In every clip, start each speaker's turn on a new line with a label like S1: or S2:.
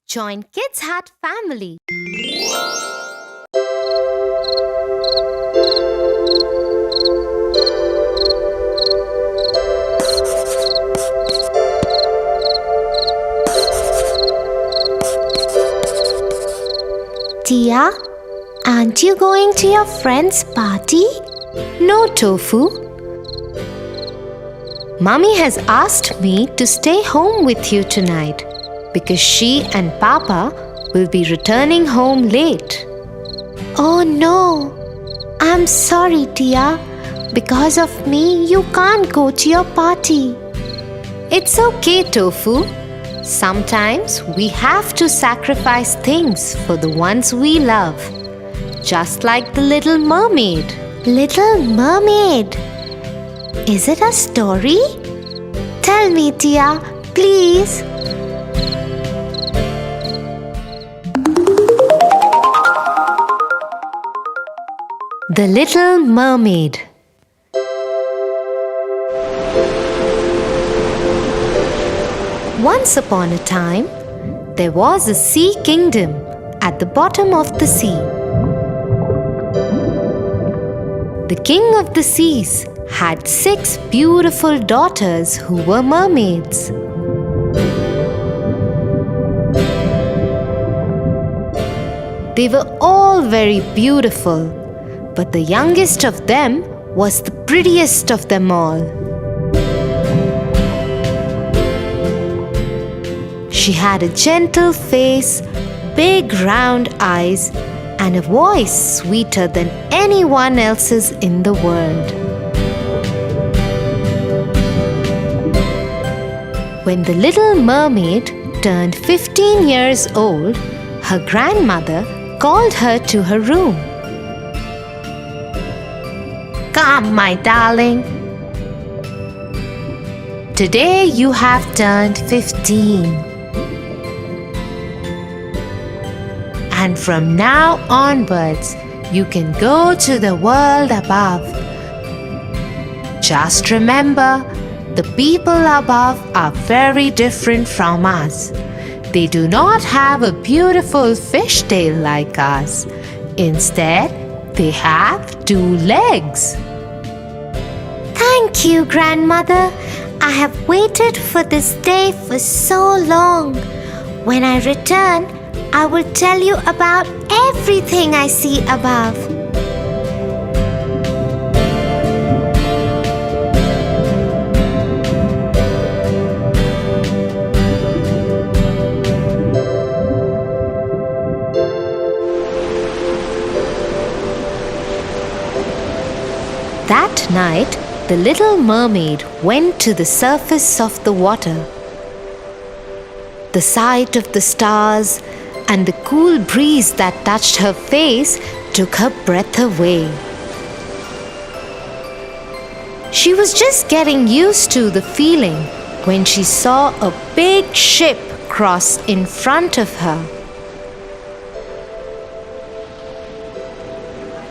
S1: Join Kids Hut family.
S2: Tia, aren't you going to your friend's party?
S1: No, Tofu. Mummy has asked me to stay home with you tonight because she and Papa will be returning home late.
S2: Oh no, I'm sorry, Tia. Because of me, you can't go to your party.
S1: It's okay, Tofu. Sometimes we have to sacrifice things for the ones we love. Just like the Little Mermaid.
S2: Little Mermaid. Is it a story? Tell me, Tia, please.
S1: The Little Mermaid. Once upon a time, there was a sea kingdom at the bottom of the sea. The king of the seas had 6 beautiful daughters who were mermaids. They were all very beautiful, but the youngest of them was the prettiest of them all. She had a gentle face, big round eyes, and a voice sweeter than anyone else's in the world. When the Little Mermaid turned 15 years old, her grandmother called her to her room. "Come, my darling. Today you have turned 15. And from now onwards, you can go to the world above. Just remember, the people above are very different from us. They do not have a beautiful fishtail like us. Instead, they have 2 legs.
S2: Thank you, Grandmother. I have waited for this day for so long. When I return, I will tell you about everything I see above.
S1: That night, the Little Mermaid went to the surface of the water. The sight of the stars and the cool breeze that touched her face took her breath away. She was just getting used to the feeling when she saw a big ship cross in front of her.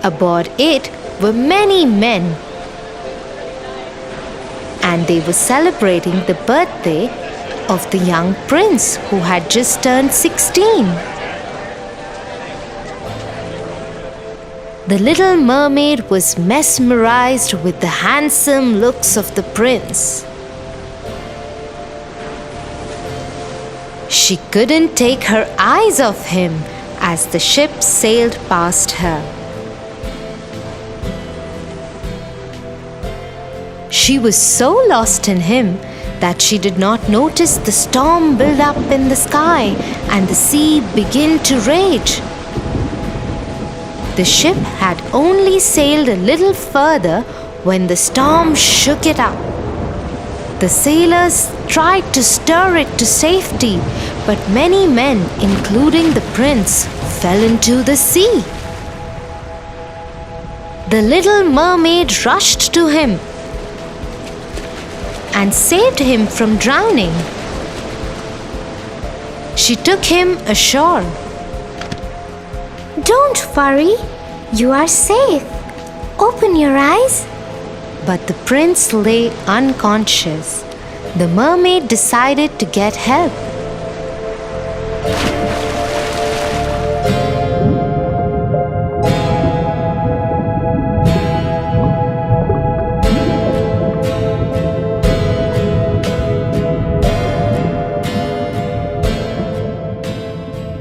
S1: Aboard it were many men, and they were celebrating the birthday of the young prince who had just turned 16. The Little Mermaid was mesmerized with the handsome looks of the prince. She couldn't take her eyes off him as the ship sailed past her. She was so lost in him that she did not notice the storm build up in the sky and the sea begin to rage. The ship had only sailed a little further when the storm shook it up. The sailors tried to stir it to safety, but many men, including the prince, fell into the sea. The Little Mermaid rushed to him and saved him from drowning. She took him ashore.
S2: Don't worry, you are safe. Open your eyes.
S1: But the prince lay unconscious. The mermaid decided to get help.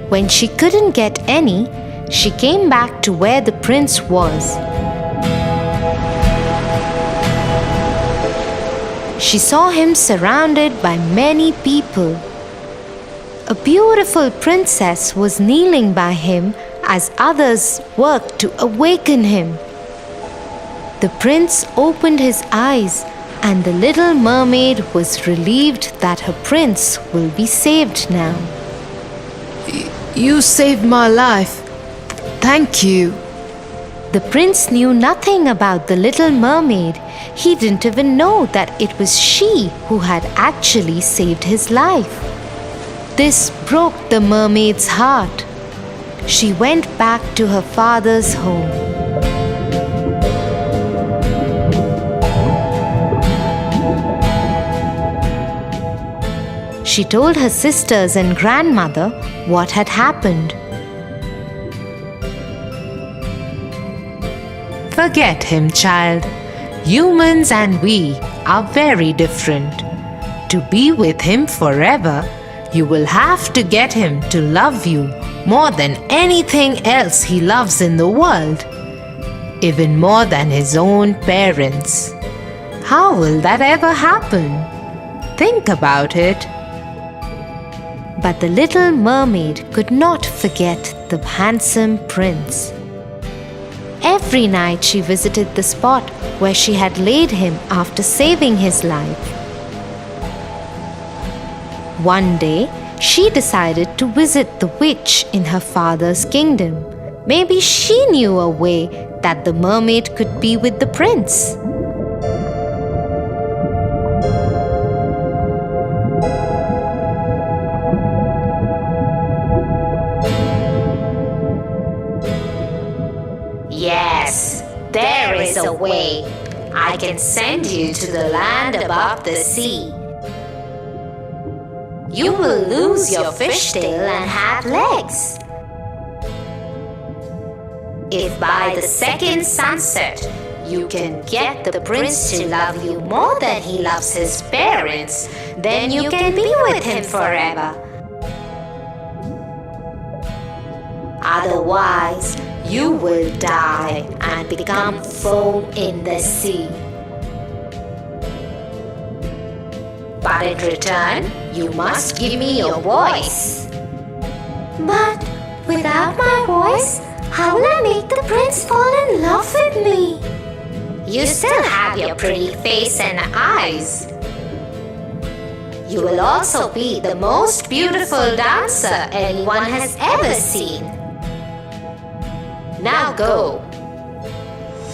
S1: When she couldn't get any, she came back to where the prince was. She saw him surrounded by many people. A beautiful princess was kneeling by him as others worked to awaken him. The prince opened his eyes, and the little mermaid was relieved that her prince will be saved now.
S3: You saved my life. Thank you.
S1: The prince knew nothing about the little mermaid. He didn't even know that it was she who had actually saved his life. This broke the mermaid's heart. She went back to her father's home. She told her sisters and grandmother what had happened.
S3: Forget him, child. Humans and we are very different. To be with him forever, you will have to get him to love you more than anything else he loves in the world, even more than his own parents. How will that ever happen? Think about it.
S1: But the little mermaid could not forget the handsome prince. Every night she visited the spot where she had laid him after saving his life. One day, she decided to visit the witch in her father's kingdom. Maybe she knew a way that the mermaid could be with the prince.
S4: Yes, there is a way. I can send you to the land above the sea. You will lose your fishtail and have legs. If by the second sunset you can get the prince to love you more than he loves his parents, then you can be with him forever. Otherwise, you will die and become foam in the sea. But in return, you must give me your voice.
S2: But without my voice, how will I make the prince fall in love with me?
S4: You still have your pretty face and eyes. You will also be the most beautiful dancer anyone has ever seen. Now go.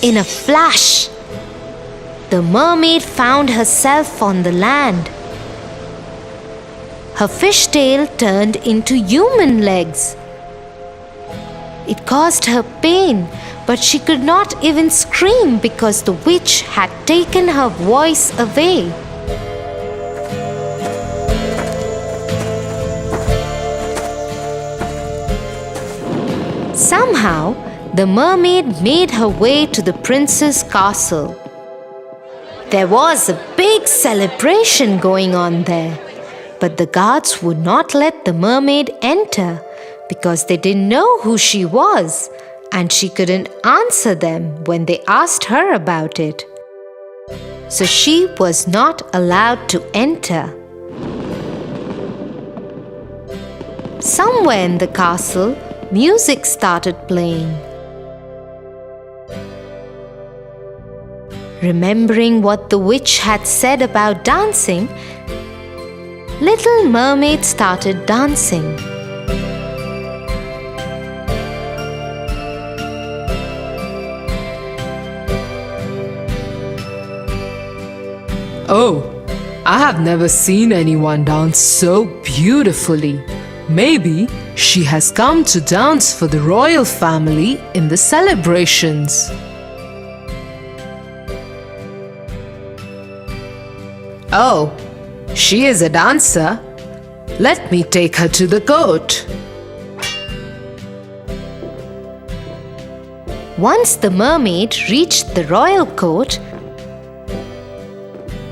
S1: In a flash, the mermaid found herself on the land. Her fishtail turned into human legs. It caused her pain, but she could not even scream because the witch had taken her voice away. Somehow, the mermaid made her way to the prince's castle. There was a big celebration going on there, but the guards would not let the mermaid enter because they didn't know who she was, and she couldn't answer them when they asked her about it. So she was not allowed to enter. Somewhere in the castle, music started playing. Remembering what the witch had said about dancing, Little Mermaid started dancing.
S3: Oh, I have never seen anyone dance so beautifully. Maybe she has come to dance for the royal family in the celebrations. Oh, she is a dancer. Let me take her to the court.
S1: Once the mermaid reached the royal court,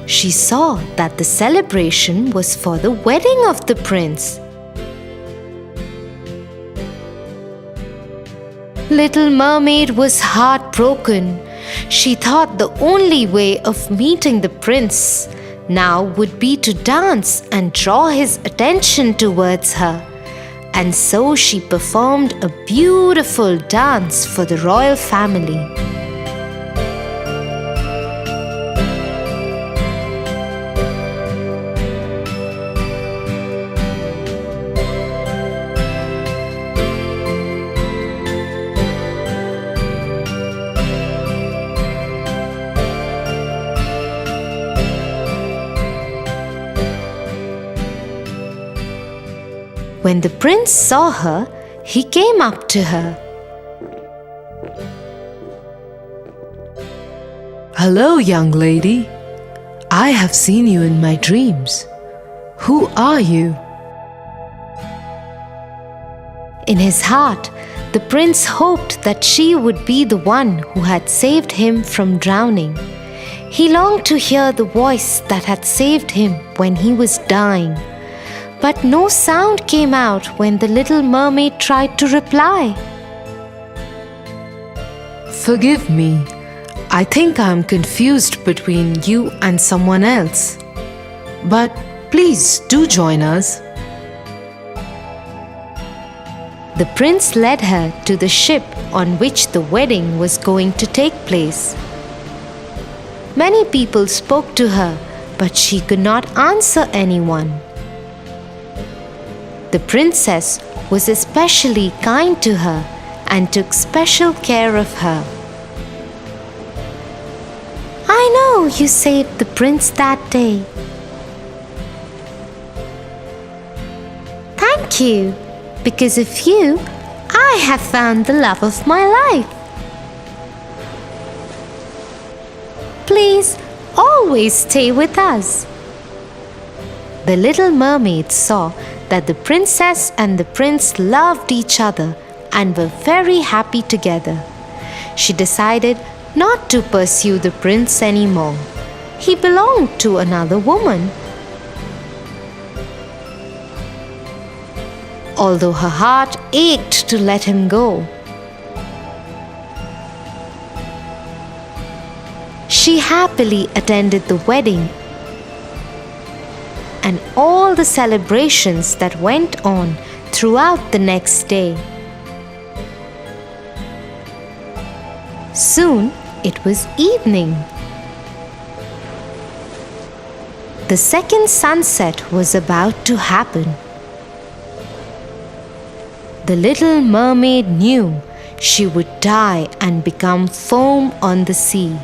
S1: she saw that the celebration was for the wedding of the prince. Little Mermaid was heartbroken. She thought the only way of meeting the prince now would be to dance and draw his attention towards her. And so she performed a beautiful dance for the royal family. When the prince saw her, he came up to her.
S3: Hello, young lady. I have seen you in my dreams. Who are you?
S1: In his heart, the prince hoped that she would be the one who had saved him from drowning. He longed to hear the voice that had saved him when he was dying. But no sound came out when the little mermaid tried to reply.
S3: Forgive me. I think I am confused between you and someone else. But please do join us.
S1: The prince led her to the ship on which the wedding was going to take place. Many people spoke to her, but she could not answer anyone. The princess was especially kind to her and took special care of her.
S2: I know you saved the prince that day.
S1: Thank you. Because of you, I have found the love of my life. Please always stay with us. The little mermaid saw that the princess and the prince loved each other and were very happy together. She decided not to pursue the prince anymore. He belonged to another woman. Although her heart ached to let him go, she happily attended the wedding and all the celebrations that went on throughout the next day. Soon it was evening. The second sunset was about to happen. The little mermaid knew she would die and become foam on the sea.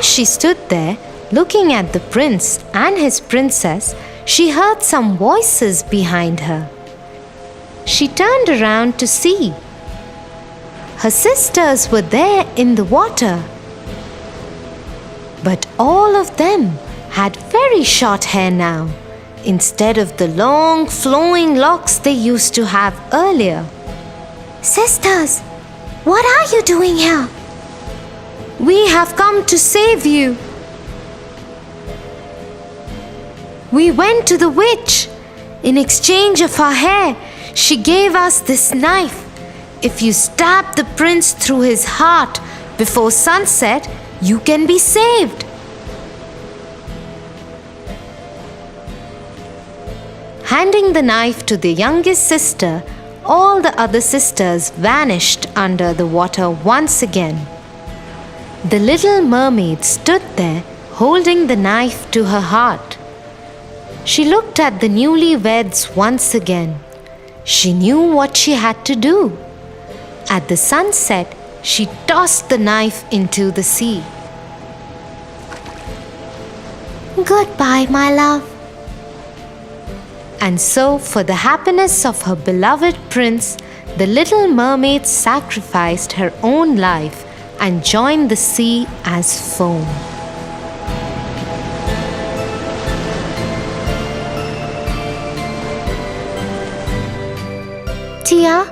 S1: As she stood there, looking at the prince and his princess, she heard some voices behind her. She turned around to see. Her sisters were there in the water. But all of them had very short hair now, instead of the long flowing locks they used to have earlier.
S2: Sisters, what are you doing here?
S1: We have come to save you. We went to the witch. In exchange of her hair, she gave us this knife. If you stab the prince through his heart before sunset, you can be saved. Handing the knife to the youngest sister, all the other sisters vanished under the water once again. The little mermaid stood there holding the knife to her heart. She looked at the newlyweds once again. She knew what she had to do. At the sunset, she tossed the knife into the sea.
S2: Goodbye, my love.
S1: And so, for the happiness of her beloved prince, the little mermaid sacrificed her own life and joined the sea as foam.
S2: Tia,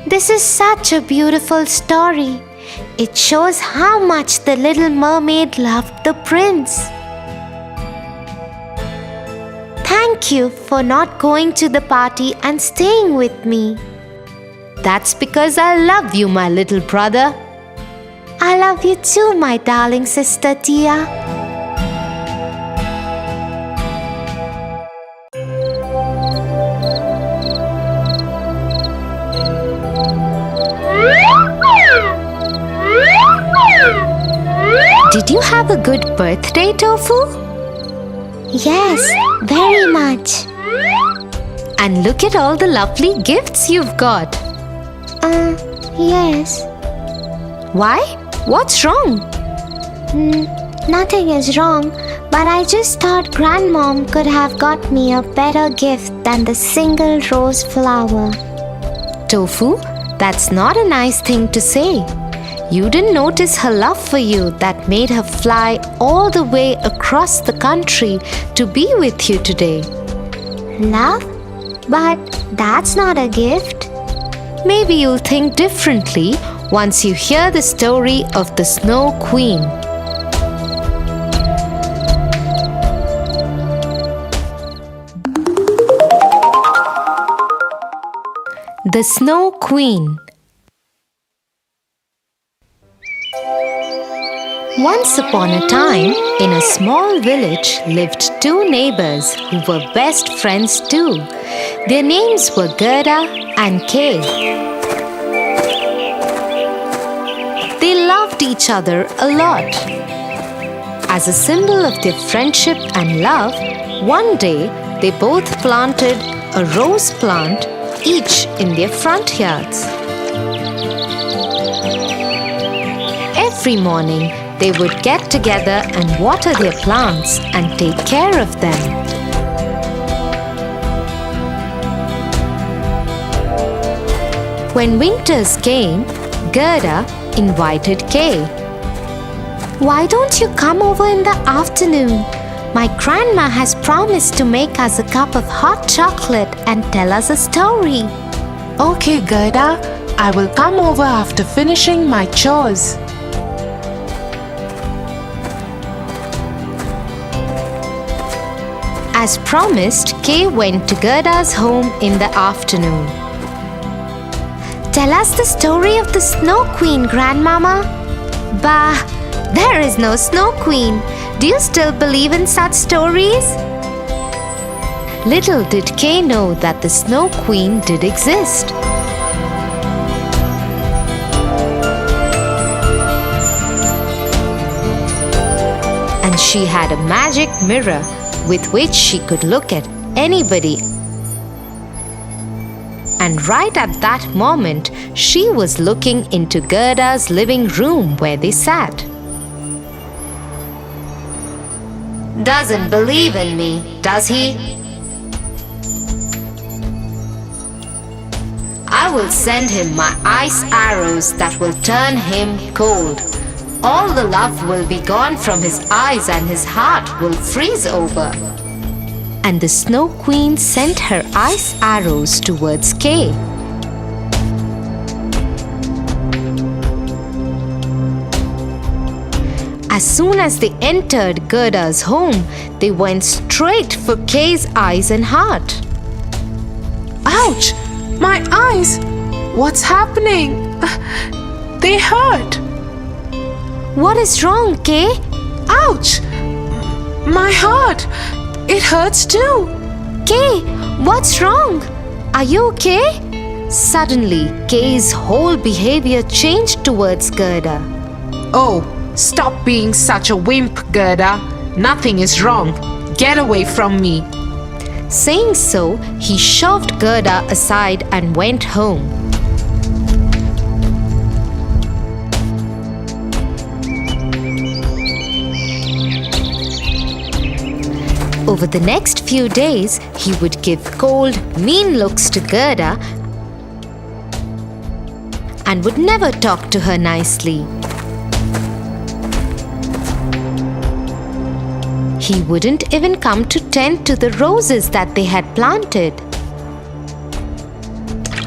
S2: this is such a beautiful story. It shows how much the little mermaid loved the prince. Thank thank you for not going to the party and staying with me.
S1: That's because I love you, my little brother.
S2: I love you too, my darling sister Tia.
S1: Did you have a good birthday, Tofu?
S2: Yes, very much.
S1: And look at all the lovely gifts you've got.
S2: Yes.
S1: Why? What's wrong?
S2: Nothing is wrong, but I just thought Grandmom could have got me a better gift than the single rose flower.
S1: Tofu, that's not a nice thing to say. You didn't notice her love for you that made her fly all the way across the country to be with you today.
S2: Love? But that's not a gift.
S1: Maybe you'll think differently once you hear the story of the Snow Queen. The Snow Queen. Once upon a time, in a small village lived two neighbors who were best friends too. Their names were Gerda and Kay. They loved each other a lot. As a symbol of their friendship and love, one day they both planted a rose plant each in their front yards. Every morning, they would get together and water their plants and take care of them. When winters came, Gerda invited Kay.
S2: Why don't you come over in the afternoon? My grandma has promised to make us a cup of hot chocolate and tell us a story.
S3: Okay, Gerda, I will come over after finishing my chores.
S1: As promised, Kay went to Gerda's home in the afternoon.
S2: Tell us the story of the Snow Queen, Grandmama.
S1: Bah, there is no Snow Queen. Do you still believe in such stories? Little did Kay know that the Snow Queen did exist. And she had a magic mirror with which she could look at anybody. And right at that moment, she was looking into Gerda's living room where they sat.
S4: Doesn't believe in me, does he? I will send him my ice arrows that will turn him cold. All the love will be gone from his eyes and his heart will freeze over.
S1: And the Snow Queen sent her ice arrows towards Kay. As soon as they entered Gerda's home, they went straight for Kay's eyes and heart.
S3: Ouch! My eyes! What's happening? They hurt!
S1: What is wrong, Kay?
S3: Ouch! My heart! It hurts too!
S1: Kay, what's wrong? Are you okay? Suddenly, Kay's whole behavior changed towards Gerda.
S3: Oh, stop being such a wimp, Gerda. Nothing is wrong. Get away from me.
S1: Saying so, he shoved Gerda aside and went home. Over the next few days, he would give cold, mean looks to Gerda and would never talk to her nicely. He wouldn't even come to tend to the roses that they had planted.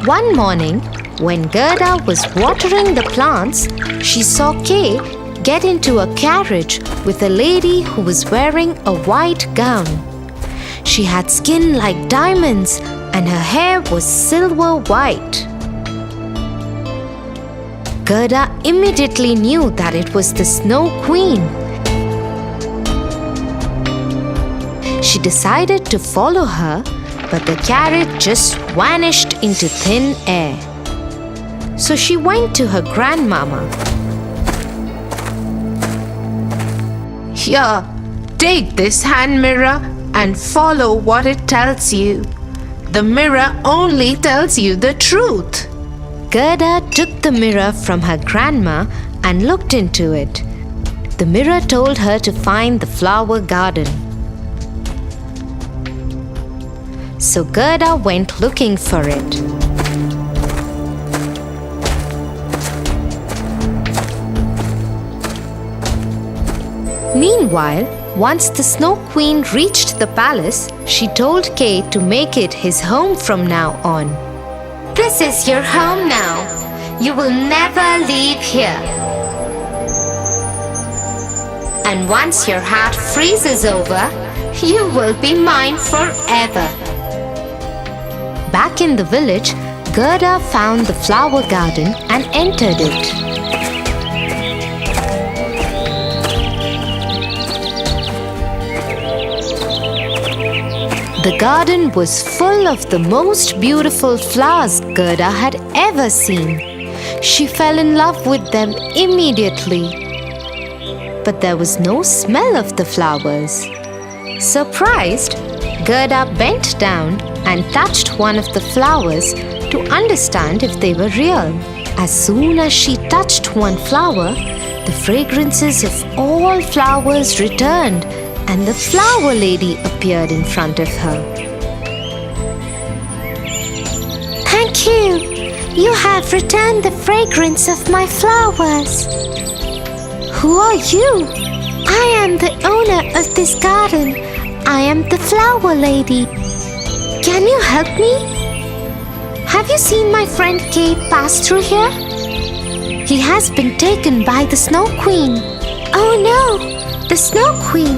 S1: One morning, when Gerda was watering the plants, she saw Kay get into a carriage with a lady who was wearing a white gown. She had skin like diamonds and her hair was silver white. Gerda immediately knew that it was the Snow Queen. She decided to follow her, but the carrot just vanished into thin air. So she went to her grandmama.
S3: Here, take this hand mirror and follow what it tells you. The mirror only tells you the truth.
S1: Gerda took the mirror from her grandma and looked into it. The mirror told her to find the flower garden. So Gerda went looking for it. Meanwhile, once the Snow Queen reached the palace, she told Kay to make it his home from now on.
S4: This is your home now. You will never leave here. And once your heart freezes over, you will be mine forever.
S1: Back in the village, Gerda found the flower garden and entered it. The garden was full of the most beautiful flowers Gerda had ever seen. She fell in love with them immediately. But there was no smell of the flowers. Surprised, Gerda bent down and touched one of the flowers to understand if they were real. As soon as she touched one flower, the fragrances of all flowers returned and the flower lady appeared in front of her.
S2: Thank you. You have returned the fragrance of my flowers. Who are you? I am the owner of this garden. I am the flower lady. Can you help me? Have you seen my friend Kay pass through here? He has been taken by the Snow Queen. Oh no, the Snow Queen.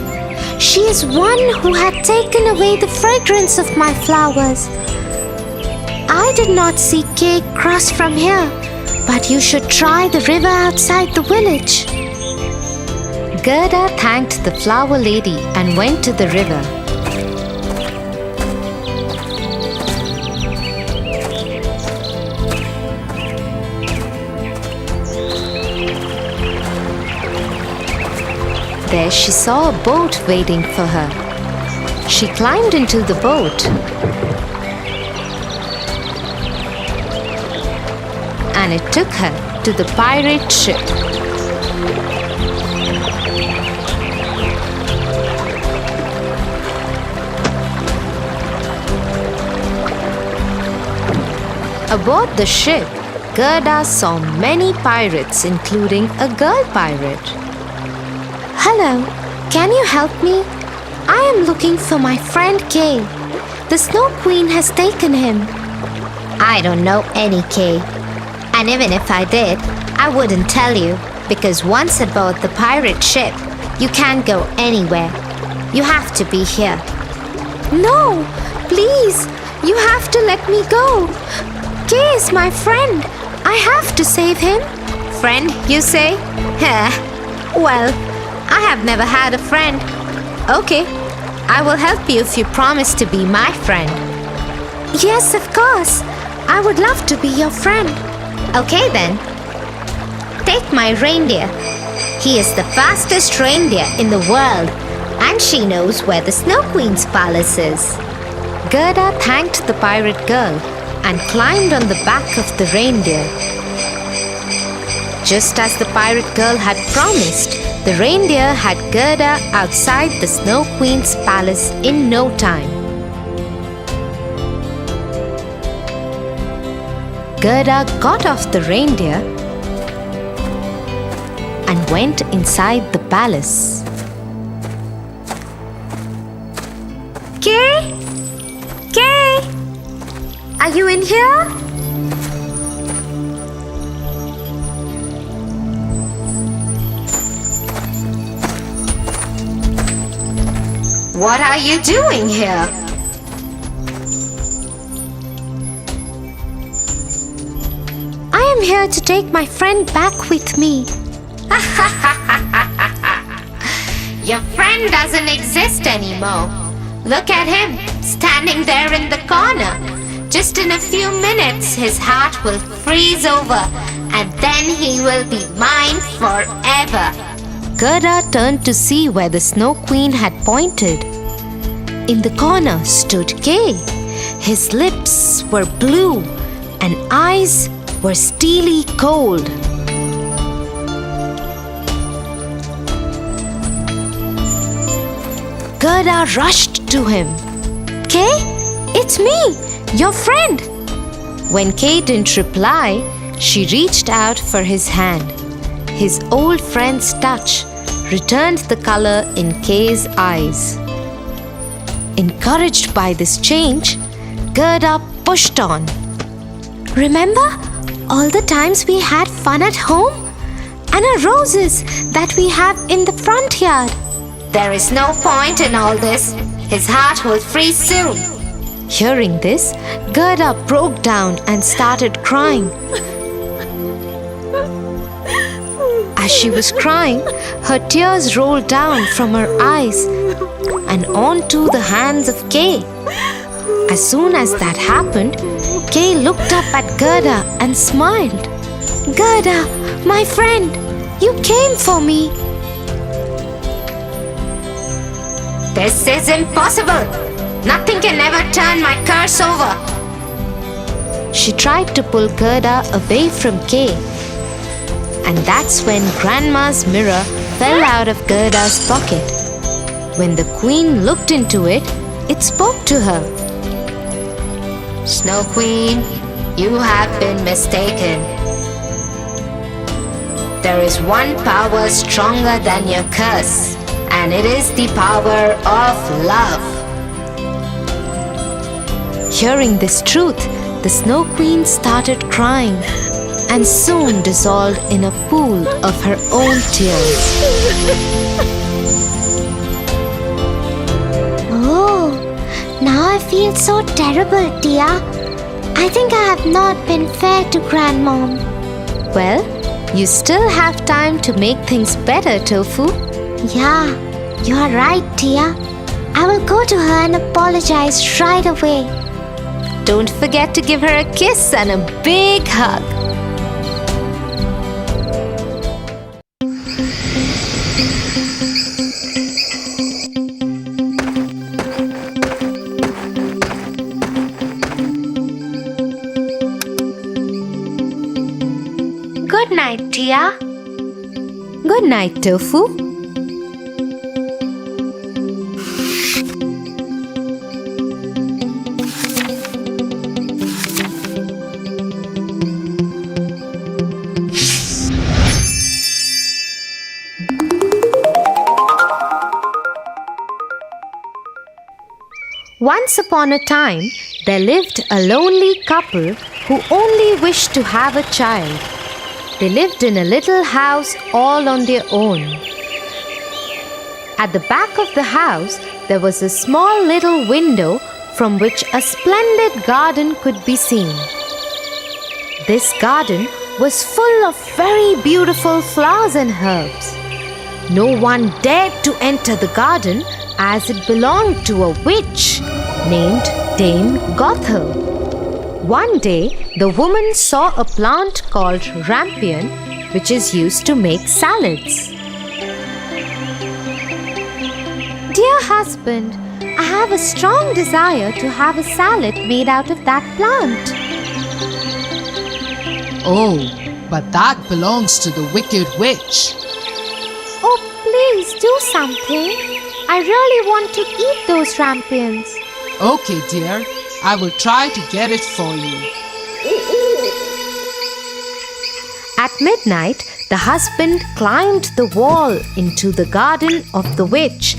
S2: She is one who had taken away the fragrance of my flowers. I did not see Kay cross from here, but you should try the river outside the village.
S1: Gerda thanked the flower lady and went to the river. There she saw a boat waiting for her. She climbed into the boat and it took her to the pirate ship. Aboard the ship, Gerda saw many pirates, including a girl pirate.
S2: Hello, can you help me? I am looking for my friend Kay. The Snow Queen has taken him.
S4: I don't know any Kay. And even if I did, I wouldn't tell you, because once aboard the pirate ship, you can't go anywhere. You have to be here.
S2: No, please, you have to let me go. Kay is my friend. I have to save him.
S4: Friend, you say? Well, I have never had a friend. Okay, I will help you if you promise to be my friend.
S2: Yes, of course. I would love to be your friend.
S4: Okay then. Take my reindeer. He is the fastest reindeer in the world, and she knows where the Snow Queen's palace is.
S1: Gerda thanked the pirate girl and climbed on the back of the reindeer. Just as the pirate girl had promised, the reindeer had Gerda outside the Snow Queen's palace in no time. Gerda got off the reindeer and went inside the palace.
S2: Kay? Kay? Are you in here?
S4: What are you doing here?
S2: I am here to take my friend back with me.
S4: Your friend doesn't exist anymore. Look at him, standing there in the corner. Just in a few minutes, his heart will freeze over, and then he will be mine forever.
S1: Gerda turned to see where the Snow Queen had pointed. In the corner stood Kay. His lips were blue and eyes were steely cold. Gerda rushed to him.
S2: Kay, it's me, your friend.
S1: When Kay didn't reply, she reached out for his hand. His old friend's touch returned the color in Kay's eyes. Encouraged by this change, Gerda pushed on.
S2: Remember all the times we had fun at home? And our roses that we have in the front yard.
S4: There is no point in all this. His heart will freeze soon.
S1: Hearing this, Gerda broke down and started crying. As she was crying, her tears rolled down from her eyes and onto the hands of Kay. As soon as that happened, Kay looked up at Gerda and smiled.
S2: Gerda, my friend, you came for me.
S4: This is impossible. Nothing can ever turn my curse over.
S1: She tried to pull Gerda away from Kay. And that's when Grandma's mirror fell out of Gerda's pocket. When the Queen looked into it, it spoke to her.
S4: Snow Queen, you have been mistaken. There is one power stronger than your curse, and it is the power of love.
S1: Hearing this truth, the Snow Queen started crying and soon dissolved in a pool of her own tears.
S2: Oh, now I feel so terrible, dear. I think I have not been fair to Grandmom.
S1: Well, you still have time to make things better, Tofu.
S2: Yeah, you are right, dear. I will go to her and apologize right away.
S1: Don't forget to give her a kiss and a big hug.
S2: Good night, dear.
S1: Good night, Tofu. Once upon a time, there lived a lonely couple who only wished to have a child. They lived in a little house all on their own. At the back of the house, there was a small little window from which a splendid garden could be seen. This garden was full of very beautiful flowers and herbs. No one dared to enter the garden as it belonged to a witch named Dame Gothel. One day, the woman saw a plant called rampion, which is used to make salads.
S2: Dear husband, I have a strong desire to have a salad made out of that plant.
S5: Oh, but that belongs to the wicked witch.
S2: Oh, please do something. I really want to eat those rampions.
S5: Okay, dear, I will try to get it for you.
S1: At midnight, the husband climbed the wall into the garden of the witch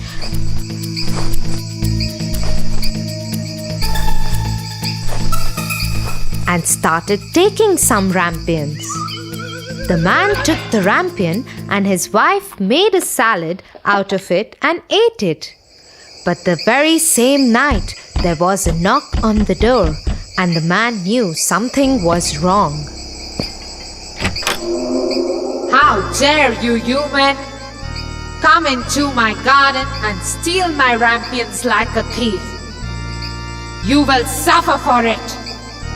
S1: and started taking some rampions. The man took the rampion and his wife made a salad out of it and ate it. But the very same night, there was a knock on the door, and the man knew something was wrong.
S3: How dare you, human! Come into my garden and steal my rampions like a thief. You will suffer for it.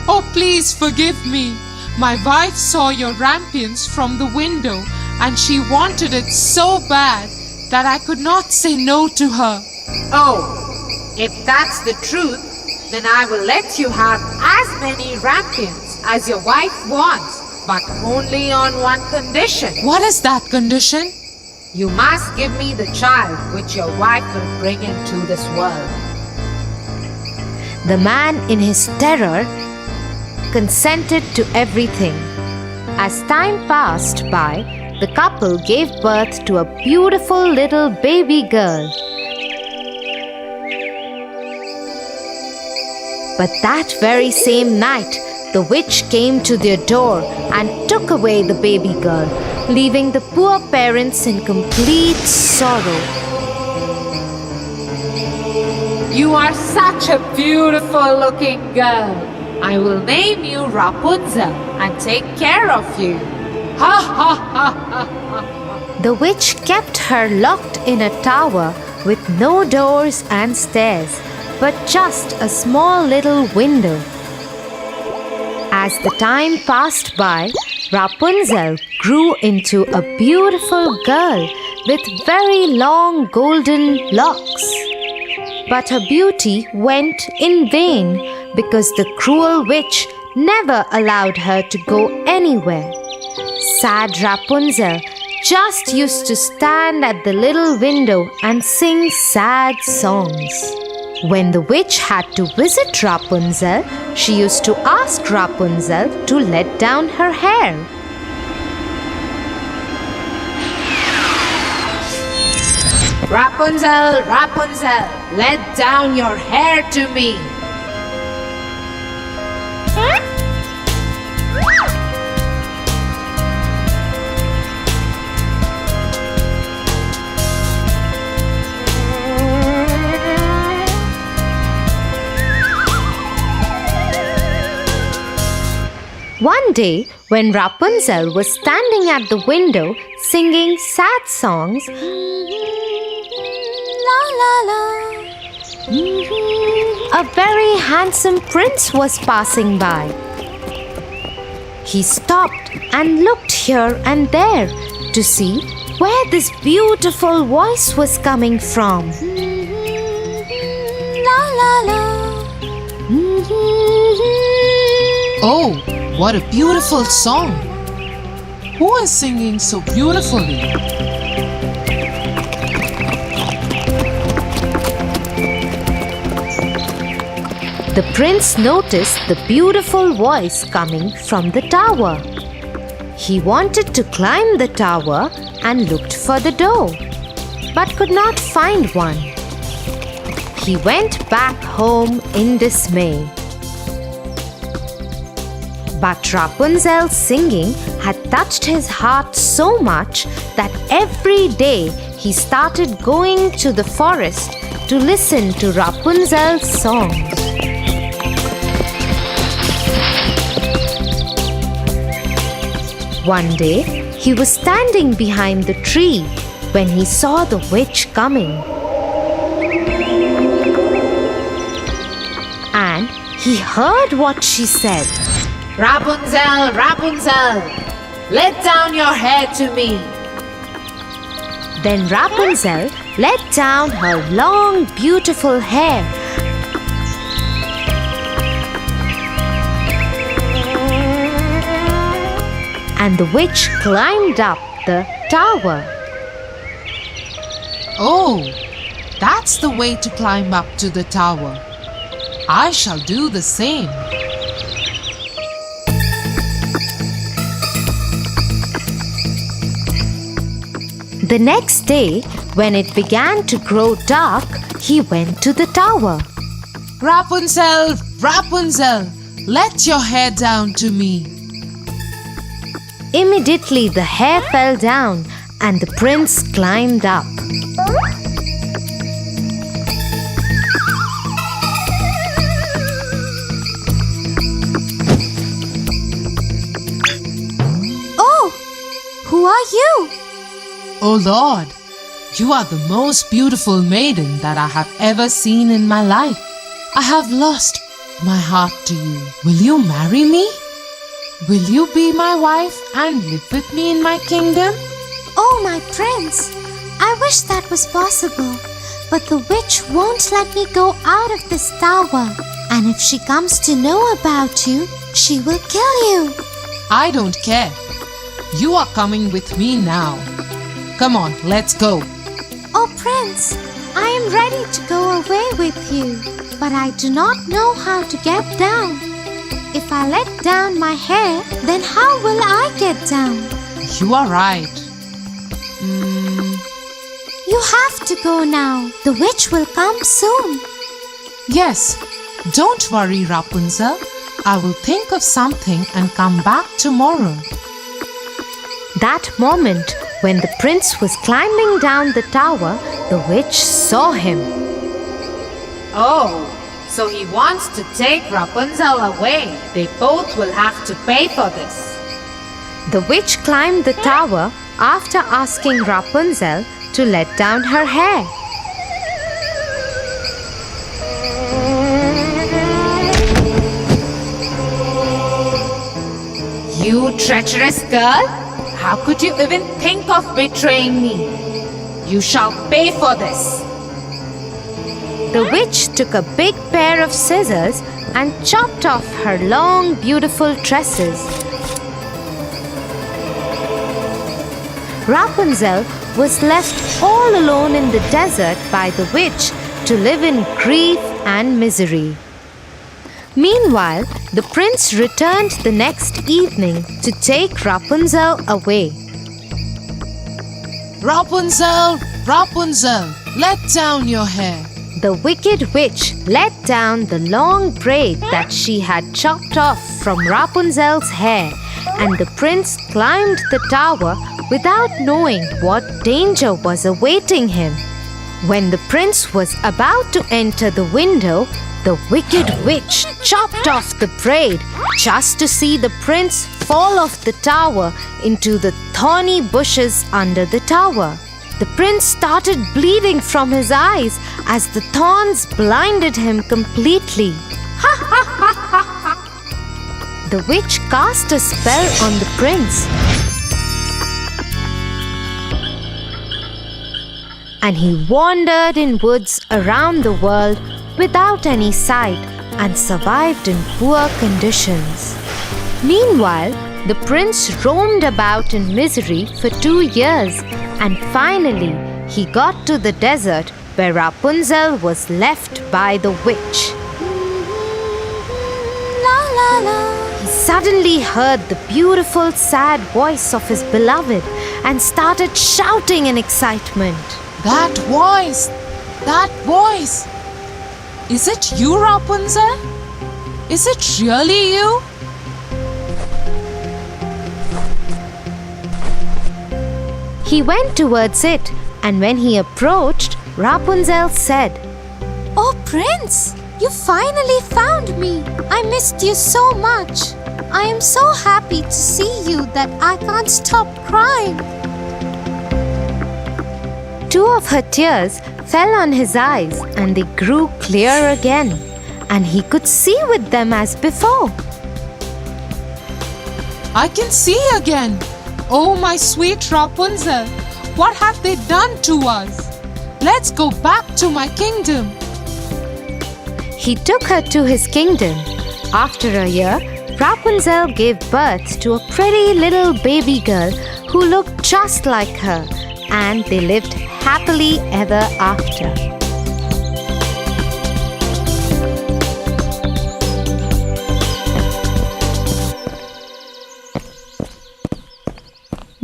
S6: Oh, please forgive me. My wife saw your rampions from the window and she wanted it so bad that I could not say no to her.
S3: Oh, if that's the truth, then I will let you have as many rampions as your wife wants, but only on one condition.
S6: What is that condition?
S3: You must give me the child which your wife will bring into this world.
S1: The man, in his terror, consented to everything. As time passed by, the couple gave birth to a beautiful little baby girl. But that very same night, the witch came to their door and took away the baby girl, leaving the poor parents in complete sorrow.
S3: You are such a beautiful looking girl. I will name you Rapunzel and take care of you. Ha ha ha ha ha.
S1: The witch kept her locked in a tower with no doors and stairs, but just a small little window. As the time passed by, Rapunzel grew into a beautiful girl with very long golden locks. But her beauty went in vain because the cruel witch never allowed her to go anywhere. Sad Rapunzel just used to stand at the little window and sing sad songs. When the witch had to visit Rapunzel, she used to ask Rapunzel to let down her hair.
S3: Rapunzel, Rapunzel, let down your hair to me.
S1: One day, when Rapunzel was standing at the window singing sad songs, a very handsome prince was passing by. He stopped and looked here and there to see where this beautiful voice was coming from.
S6: Oh, what a beautiful song! Who is singing so beautifully?
S1: The prince noticed the beautiful voice coming from the tower. He wanted to climb the tower and looked for the door, but could not find one. He went back home in dismay. But Rapunzel's singing had touched his heart so much that every day he started going to the forest to listen to Rapunzel's songs. One day, he was standing behind the tree when he saw the witch coming. And he heard what she said.
S3: Rapunzel, Rapunzel, let down your hair to me.
S1: Then Rapunzel let down her long, beautiful hair. And the witch climbed up the tower.
S6: Oh, that's the way to climb up to the tower. I shall do the same.
S1: The next day, when it began to grow dark, he went to the tower.
S6: Rapunzel, Rapunzel, let your hair down to me.
S1: Immediately the hair fell down and the prince climbed up.
S6: O Lord, you are the most beautiful maiden that I have ever seen in my life. I have lost my heart to you. Will you marry me? Will you be my wife and live with me in my kingdom?
S2: Oh, my prince, I wish that was possible. But the witch won't let me go out of this tower. And if she comes to know about you, she will kill you.
S6: I don't care. You are coming with me now. Come on, let's go.
S2: Oh, Prince, I am ready to go away with you. But I do not know how to get down. If I let down my hair, then how will I get down?
S6: You are right.
S2: You have to go now. The witch will come soon.
S6: Yes, don't worry, Rapunzel. I will think of something and come back tomorrow.
S1: That moment, when the prince was climbing down the tower, the witch saw him.
S3: Oh, so he wants to take Rapunzel away. They both will have to pay for this.
S1: The witch climbed the tower after asking Rapunzel to let down her hair.
S3: You treacherous girl! How could you even think of betraying me? You shall pay for this.
S1: The witch took a big pair of scissors and chopped off her long, beautiful tresses. Rapunzel was left all alone in the desert by the witch to live in grief and misery. Meanwhile, the prince returned the next evening to take Rapunzel away.
S6: Rapunzel, Rapunzel, let down your hair.
S1: The wicked witch let down the long braid that she had chopped off from Rapunzel's hair, and the prince climbed the tower without knowing what danger was awaiting him. When the prince was about to enter the window, the wicked witch chopped off the braid just to see the prince fall off the tower into the thorny bushes under the tower. The prince started bleeding from his eyes as the thorns blinded him completely. The witch cast a spell on the prince, and he wandered in woods around the world without any sight and survived in poor conditions. Meanwhile, the prince roamed about in misery for 2 years, and finally he got to the desert where Rapunzel was left by the witch.
S2: La la la.
S1: He suddenly heard the beautiful, sad voice of his beloved and started shouting in excitement.
S6: That voice! That voice! Is it you, Rapunzel? Is it really you?
S1: He went towards it, and when he approached, Rapunzel said,
S2: Oh, Prince, you finally found me. I missed you so much. I am so happy to see you that I can't stop crying.
S1: 2 of her tears fell on his eyes, and they grew clear again, and he could see with them as before.
S6: I can see again. Oh, my sweet Rapunzel, what have they done to us? Let's go back to my kingdom.
S1: He took her to his kingdom. After a year, Rapunzel gave birth to a pretty little baby girl who looked just like her, and they lived happily ever after.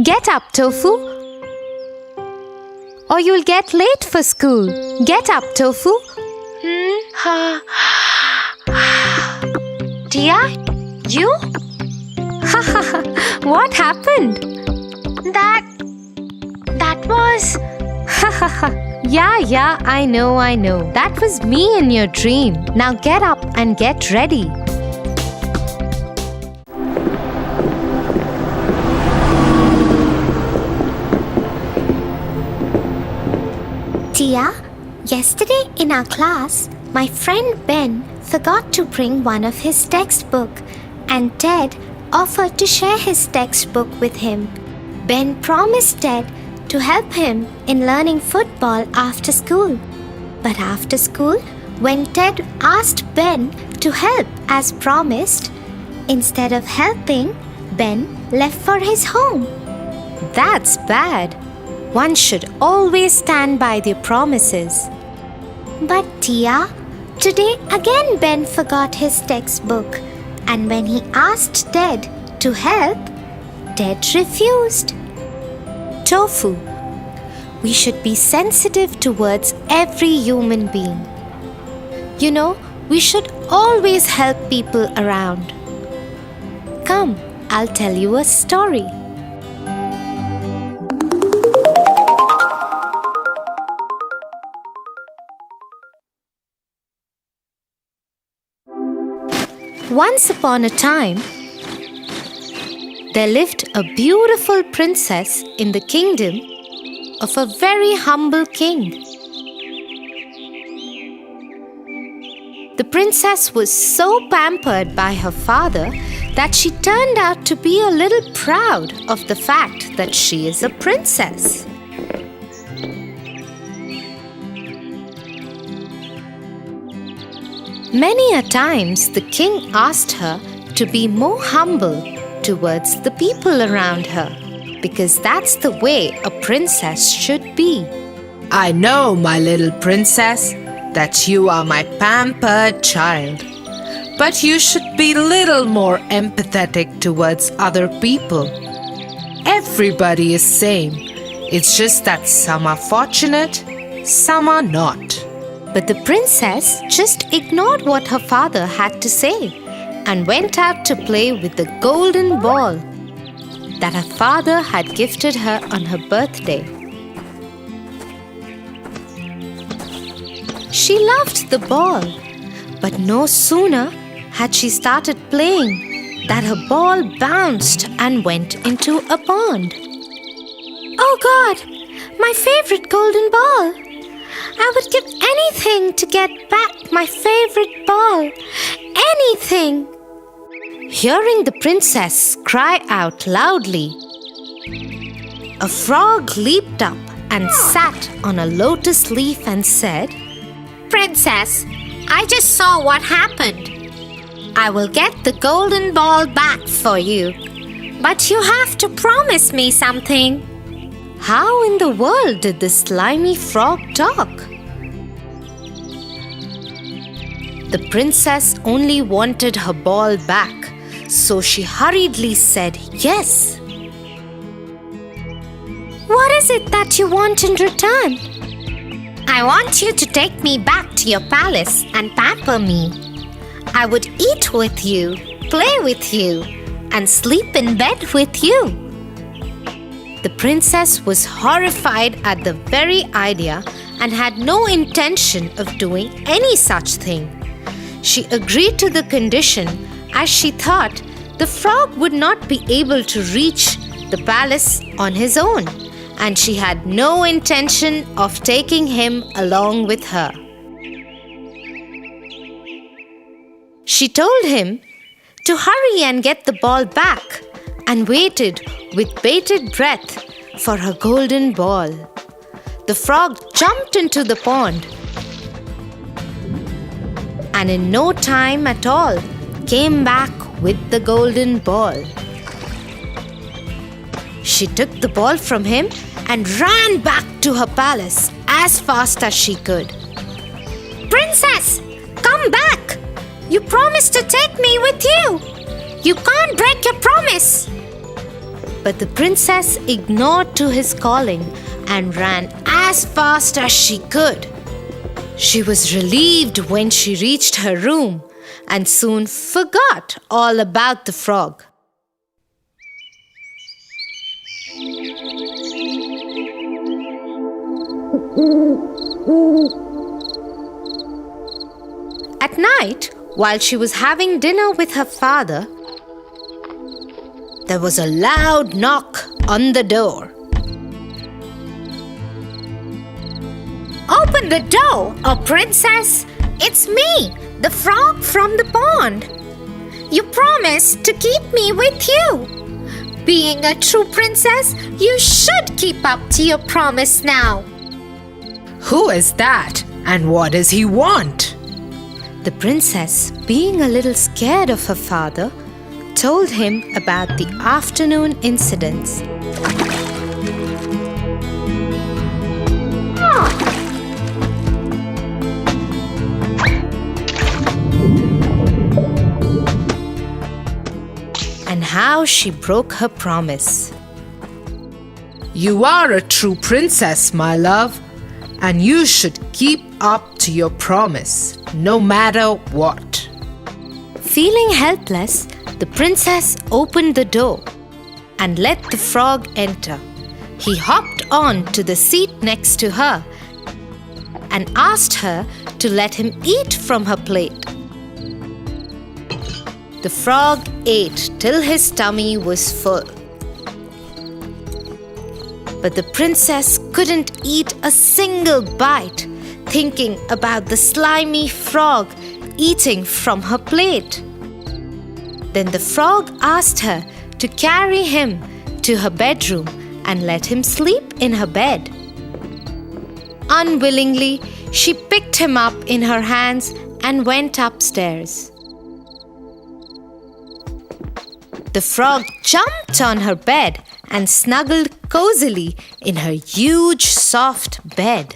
S1: Get up, Tofu, or you'll get late for school. Get up, Tofu. Tia, you? What happened? That was... Yeah, I know. That was me in your dream. Now get up and get ready.
S2: Tia, yesterday in our class, my friend Ben forgot to bring one of his textbook, and Ted offered to share his textbook with him. Ben promised Ted to help him in learning football after school. But after school, when Ted asked Ben to help as promised, instead of helping, Ben left for his home.
S1: That's bad. One should always stand by their promises.
S2: But Tia, today again Ben forgot his textbook, and when he asked Ted to help, Ted refused.
S1: Tofu, we should be sensitive towards every human being. You know, we should always help people around. Come, I'll tell you a story. Once upon a time, there lived a beautiful princess in the kingdom of a very humble king. The princess was so pampered by her father that she turned out to be a little proud of the fact that she is a princess. Many a times the king asked her to be more humble towards the people around her, because that's the way a princess should be.
S3: I know, my little princess, that you are my pampered child. But you should be little more empathetic towards other people. Everybody is same. It's just that some are fortunate, some are not.
S1: But the princess just ignored what her father had to say and went out to play with the golden ball that her father had gifted her on her birthday. She loved the ball, but no sooner had she started playing that her ball bounced and went into a pond.
S2: Oh God, my favorite golden ball! I would give anything to get back my favorite ball. Anything!
S1: Hearing the princess cry out loudly, a frog leaped up and sat on a lotus leaf and said,
S4: Princess, I just saw what happened. I will get the golden ball back for you. But you have to promise me something.
S1: How in the world did the slimy frog talk? The princess only wanted her ball back, so she hurriedly said yes.
S2: What is it that you want in return?
S4: I want you to take me back to your palace and pamper me. I would eat with you, play with you, and sleep in bed with you.
S1: The princess was horrified at the very idea and had no intention of doing any such thing. She agreed to the condition as she thought the frog would not be able to reach the palace on his own, and she had no intention of taking him along with her. She told him to hurry and get the ball back and waited with bated breath for her golden ball. The frog jumped into the pond and in no time at all came back with the golden ball. She took the ball from him and ran back to her palace as fast as she could.
S2: Princess, come back! You promised to take me with you. You can't break your promise.
S1: But the princess ignored to his calling and ran as fast as she could. She was relieved when she reached her room and soon forgot all about the frog. At night, while she was having dinner with her father, there was a loud knock on the door.
S2: Oh
S4: Open the door, oh princess! It's me, the frog from the pond. You promised to keep me with you. Being a true princess, you should keep up to your promise now.
S3: Who is that? And what does he want?
S1: The princess, being a little scared of her father, told him about the afternoon incidents. And how she broke her promise.
S3: You are a true princess, my love, and you should keep up to your promise, no matter what.
S1: Feeling helpless, the princess opened the door and let the frog enter. He hopped on to the seat next to her and asked her to let him eat from her plate. The frog ate till his tummy was full. But the princess couldn't eat a single bite, thinking about the slimy frog eating from her plate. Then the frog asked her to carry him to her bedroom and let him sleep in her bed. Unwillingly, she picked him up in her hands and went upstairs. The frog jumped on her bed and snuggled cozily in her huge, soft bed.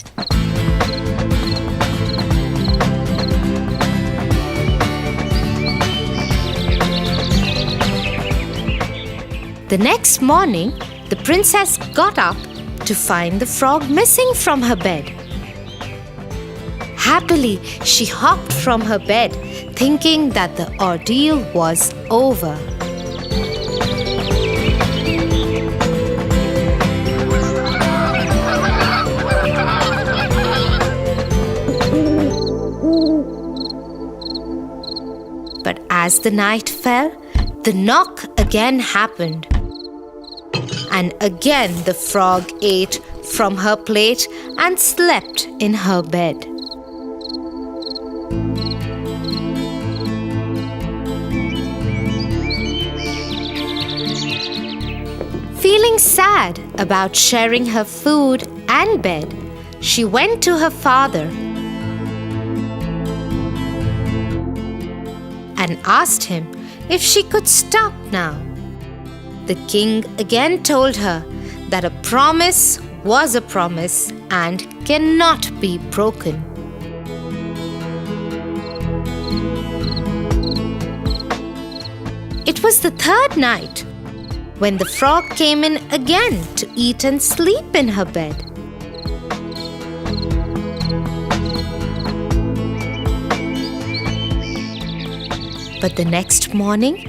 S1: The next morning, the princess got up to find the frog missing from her bed. Happily, she hopped from her bed, thinking that the ordeal was over. But as the night fell, the knock again happened. And again the frog ate from her plate and slept in her bed. Feeling sad about sharing her food and bed, she went to her father and asked him if she could stop now. The king again told her that a promise was a promise and cannot be broken. It was the third night when the frog came in again to eat and sleep in her bed. But the next morning,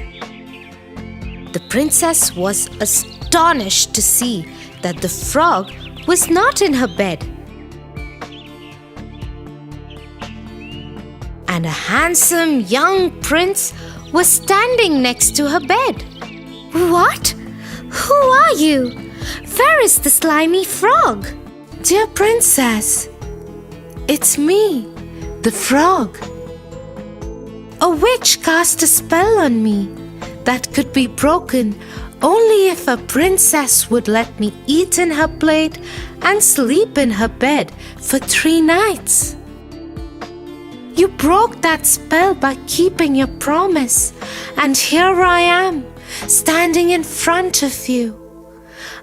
S1: the princess was astonished to see that the frog was not in her bed. And a handsome young prince was standing next to her bed.
S2: What? Who are you? Where is the slimy frog?
S6: Dear princess, it's me, the frog. A witch cast a spell on me that could be broken only if a princess would let me eat in her plate and sleep in her bed for 3 nights. You broke that spell by keeping your promise, and here I am, standing in front of you.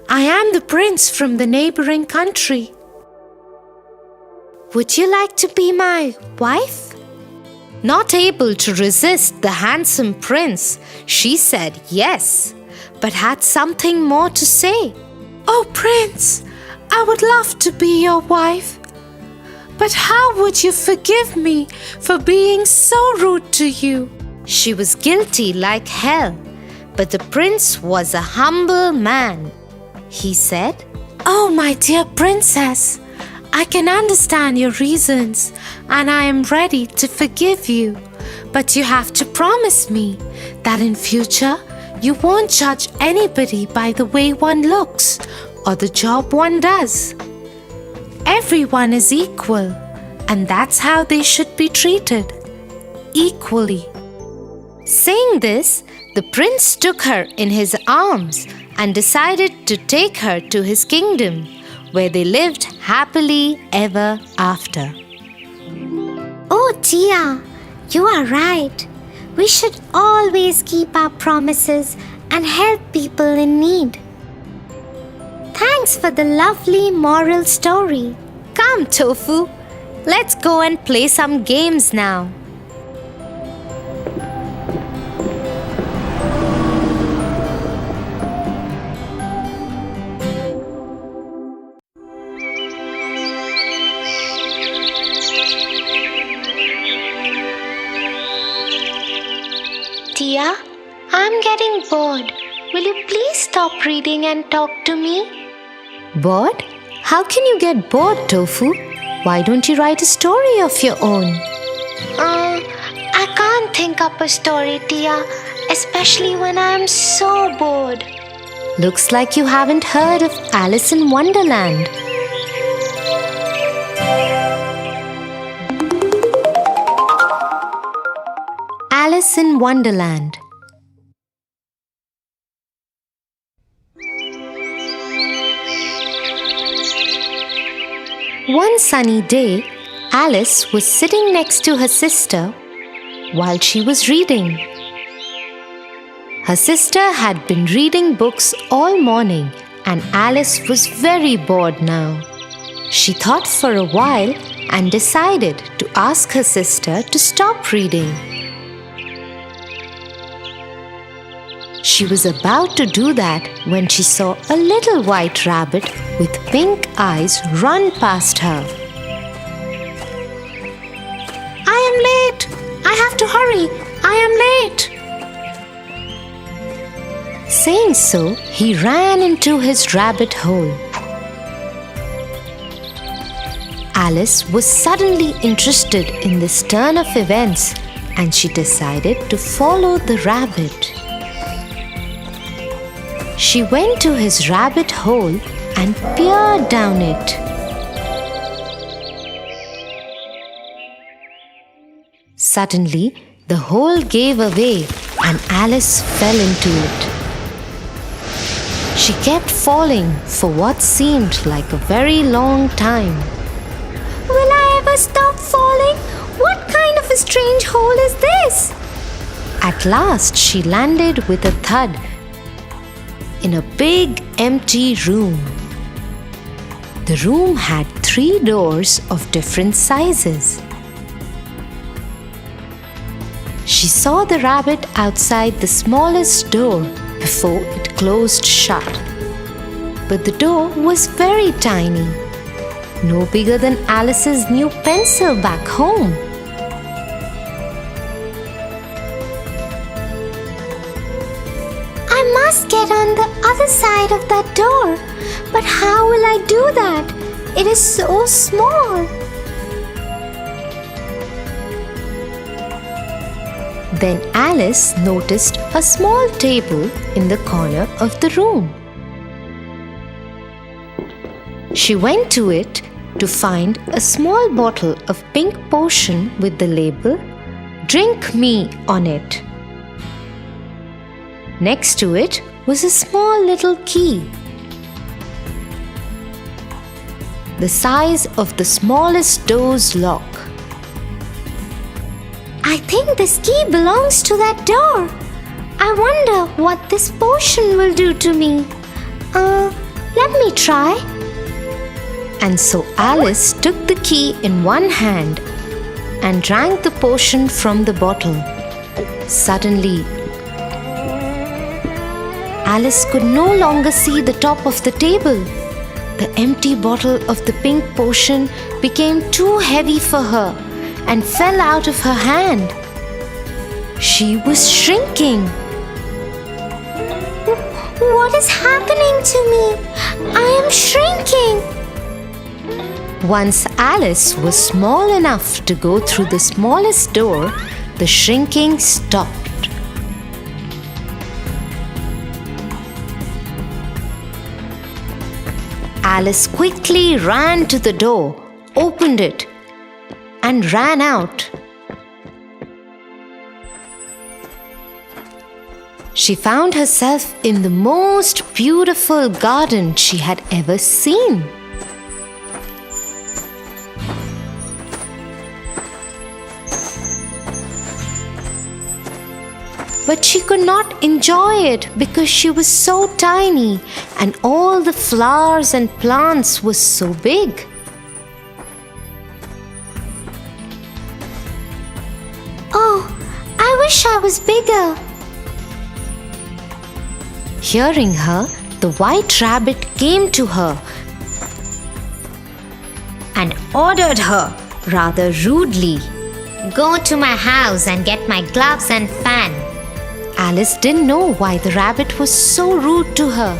S6: I am the prince from the neighboring country.
S1: Would you like to be my wife? Not able to resist the handsome prince, she said yes, but had something more to say.
S6: Oh, prince, I would love to be your wife. But how would you forgive me for being so rude to you?
S1: She was guilty like hell, but the prince was a humble man. He said,
S6: Oh, my dear princess, I can understand your reasons and I am ready to forgive you. But you have to promise me that in future you won't judge anybody by the way one looks or the job one does. Everyone is equal
S1: and that's how they should be treated, equally. Saying this, the prince took her in his arms and decided to take her to his kingdom, where they lived happily ever after.
S2: Oh dear, you are right. We should always keep our promises and help people in need. Thanks for the lovely moral story.
S1: Come, Tofu, let's go and play some games now.
S2: Tia, I'm getting bored. Will you please stop reading and talk to me?
S1: Bored? How can you get bored, Tofu? Why don't you write a story of your own?
S2: I can't think up a story, Tia, especially when I'm so bored.
S1: Looks like you haven't heard of Alice in Wonderland. Alice in Wonderland. One sunny day, Alice was sitting next to her sister while she was reading. Her sister had been reading books all morning, and Alice was very bored now. She thought for a while and decided to ask her sister to stop reading. She was about to do that when she saw a little white rabbit with pink eyes run past her.
S2: I am late. I have to hurry. I am late.
S1: Saying so, he ran into his rabbit hole. Alice was suddenly interested in this turn of events, and she decided to follow the rabbit. She went to his rabbit hole and peered down it. Suddenly, the hole gave away and Alice fell into it. She kept falling for what seemed like a very long time.
S2: Will I ever stop falling? What kind of a strange hole is this?
S1: At last, she landed with a thud in a big empty room. The room had 3 doors of different sizes. She saw the rabbit outside the smallest door before it closed shut. But the door was very tiny, no bigger than Alice's new pencil back home.
S2: I must get on the other side of that door. But how will I do that? It is so small.
S1: Then Alice noticed a small table in the corner of the room. She went to it to find a small bottle of pink potion with the label "Drink Me" on it. Next to it was a small little key, the size of the smallest door's lock.
S2: I think this key belongs to that door. I wonder what this potion will do to me. Let me try.
S1: And so Alice took the key in one hand and drank the potion from the bottle. Suddenly, Alice could no longer see the top of the table. The empty bottle of the pink potion became too heavy for her and fell out of her hand. She was shrinking.
S2: What is happening to me? I am shrinking.
S1: Once Alice was small enough to go through the smallest door, the shrinking stopped. Alice quickly ran to the door, opened it, and ran out. She found herself in the most beautiful garden she had ever seen. But she could not enjoy it because she was so tiny and all the flowers and plants were so big.
S2: Oh, I wish I was bigger.
S1: Hearing her, the white rabbit came to her
S4: And ordered her rather rudely, "Go to my house and get my gloves and fan."
S1: Alice didn't know why the rabbit was so rude to her.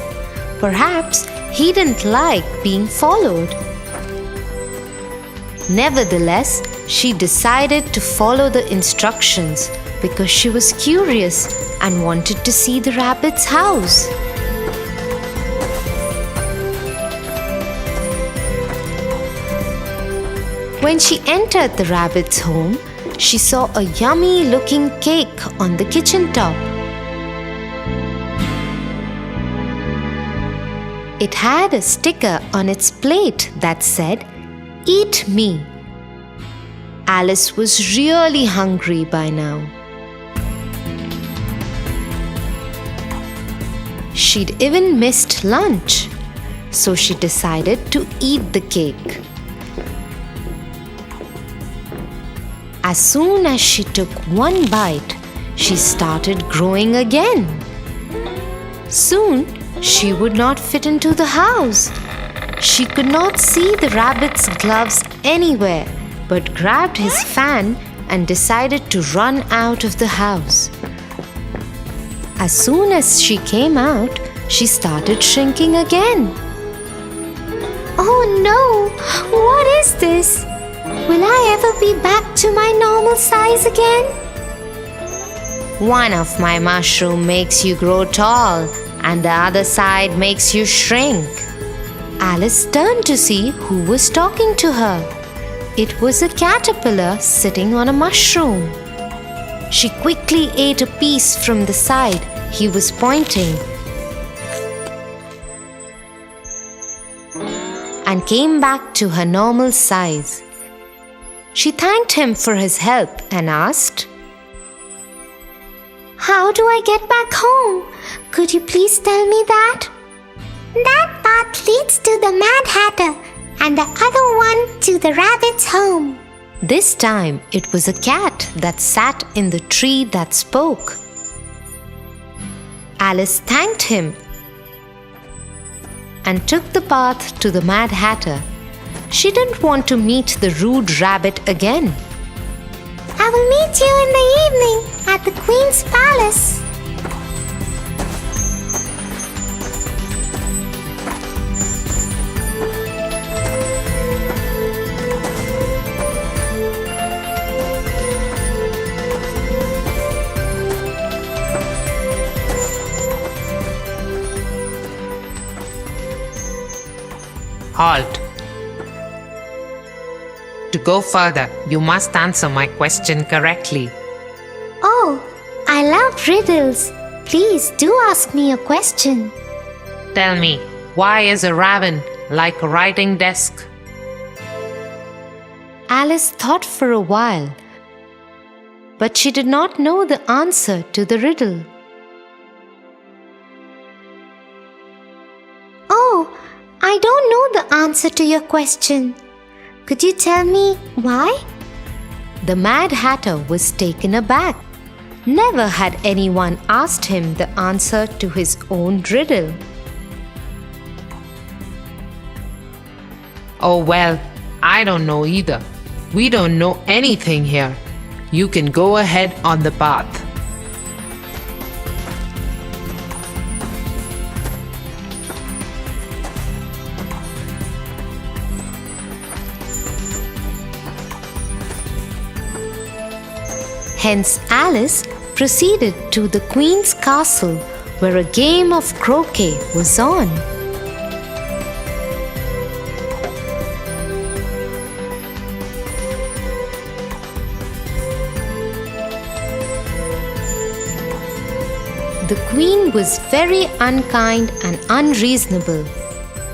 S1: Perhaps he didn't like being followed. Nevertheless, she decided to follow the instructions because she was curious and wanted to see the rabbit's house. When she entered the rabbit's home, she saw a yummy-looking cake on the kitchen top. It had a sticker on its plate that said, "Eat me." Alice was really hungry by now. She'd even missed lunch, so she decided to eat the cake. As soon as she took one bite, she started growing again. Soon, she would not fit into the house. She could not see the rabbit's gloves anywhere, but grabbed his fan and decided to run out of the house. As soon as she came out, she started shrinking again.
S2: Oh no! What is this? Will I ever be back to my normal size again?
S1: One of my mushrooms makes you grow tall, and the other side makes you shrink. Alice turned to see who was talking to her. It was a caterpillar sitting on a mushroom. She quickly ate a piece from the side he was pointing and came back to her normal size. She thanked him for his help and asked,
S2: How do I get back home? Could you please tell me that? That path leads to the Mad Hatter and the other one to the rabbit's home.
S1: This time it was a cat that sat in the tree that spoke. Alice thanked him and took the path to the Mad Hatter. She didn't want to meet the rude rabbit again.
S2: I will meet you in the evening at the Queen's palace.
S3: Halt. To go further, you must answer my question correctly.
S2: Oh, I love riddles. Please do ask me a question.
S3: Tell me, why is a raven like a writing desk?
S1: Alice thought for a while, but she did not know the answer to the riddle.
S2: Oh, I don't know the answer to your question. Could you tell me why?
S1: The Mad Hatter was taken aback. Never had anyone asked him the answer to his own riddle.
S3: Oh well, I don't know either. We don't know anything here. You can go ahead on the path.
S1: Hence, Alice proceeded to the Queen's castle where a game of croquet was on. The queen was very unkind and unreasonable.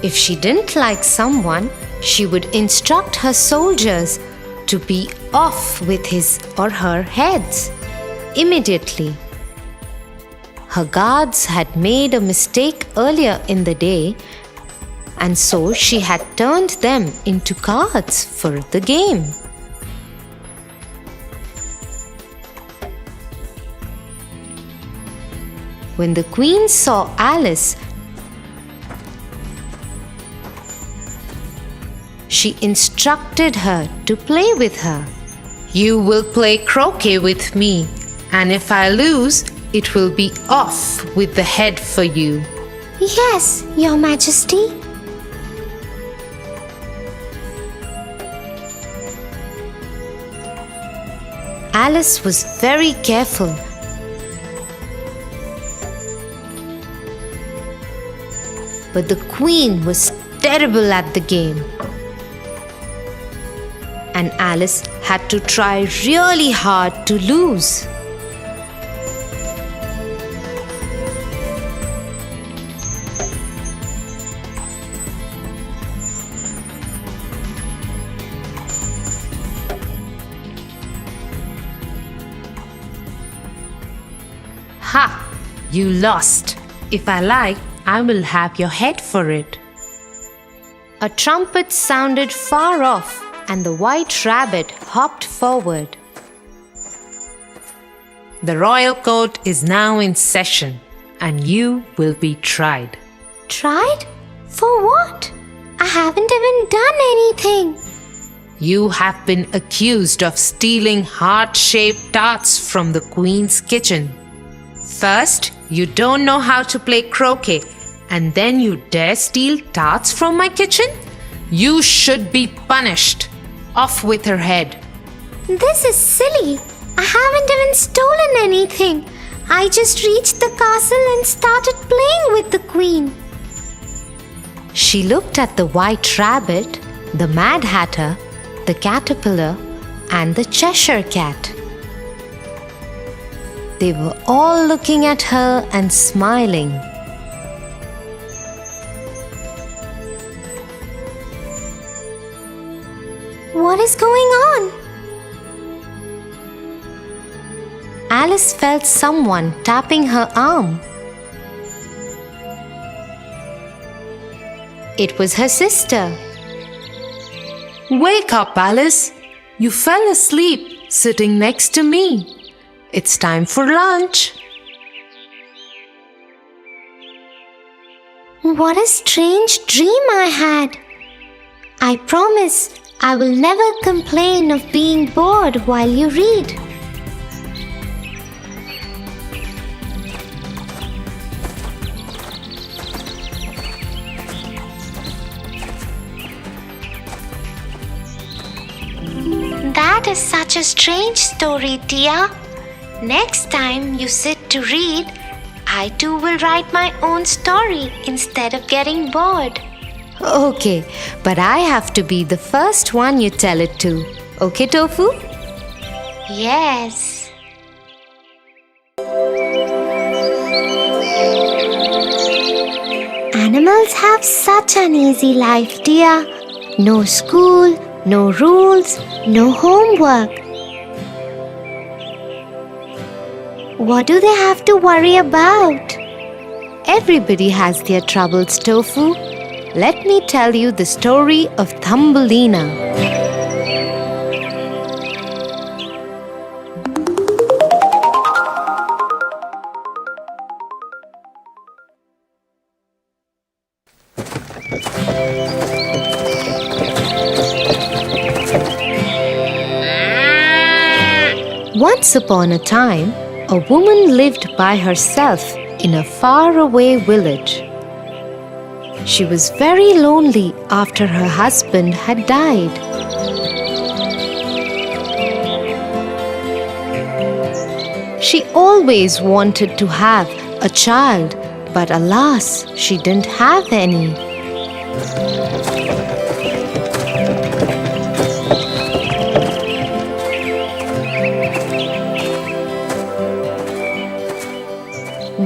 S1: If she didn't like someone, she would instruct her soldiers to be off with his or her heads immediately. Her guards had made a mistake earlier in the day, and so she had turned them into cards for the game. When the queen saw Alice, she instructed her to play with her.
S3: You will play croquet with me, and if I lose, it will be off with the head for you.
S2: Yes, Your Majesty.
S1: Alice was very careful. But the queen was terrible at the game. And Alice had to try really hard to lose.
S3: Ha! You lost. If I like, I will have your head for it.
S1: A trumpet sounded far off, and the white rabbit hopped forward.
S3: The royal court is now in session, and you will be tried.
S2: Tried? For what? I haven't even done anything.
S3: You have been accused of stealing heart-shaped tarts from the queen's kitchen. First, you don't know how to play croquet, and then you dare steal tarts from my kitchen? You should be punished. Off with her head.
S2: This is silly. I haven't even stolen anything. I just reached the castle and started playing with the queen.
S1: She looked at the white rabbit, the Mad Hatter, the caterpillar, and the Cheshire cat. They were all looking at her and smiling.
S2: What is going on?
S1: Alice felt someone tapping her arm. It was her sister.
S3: Wake up, Alice. You fell asleep sitting next to me. It's time for lunch.
S2: What a strange dream I had. I promise I will never complain of being bored while you read. That is such a strange story, Tia. Next time you sit to read, I too will write my own story instead of getting bored.
S1: Okay, but I have to be the first one you tell it to. Okay, Tofu?
S2: Yes. Animals have such an easy life, dear. No school, no rules, no homework. What do they have to worry about?
S1: Everybody has their troubles, Tofu. Let me tell you the story of Thumbelina. Once upon a time, a woman lived by herself in a faraway village. She was very lonely after her husband had died. She always wanted to have a child, but alas, she didn't have any.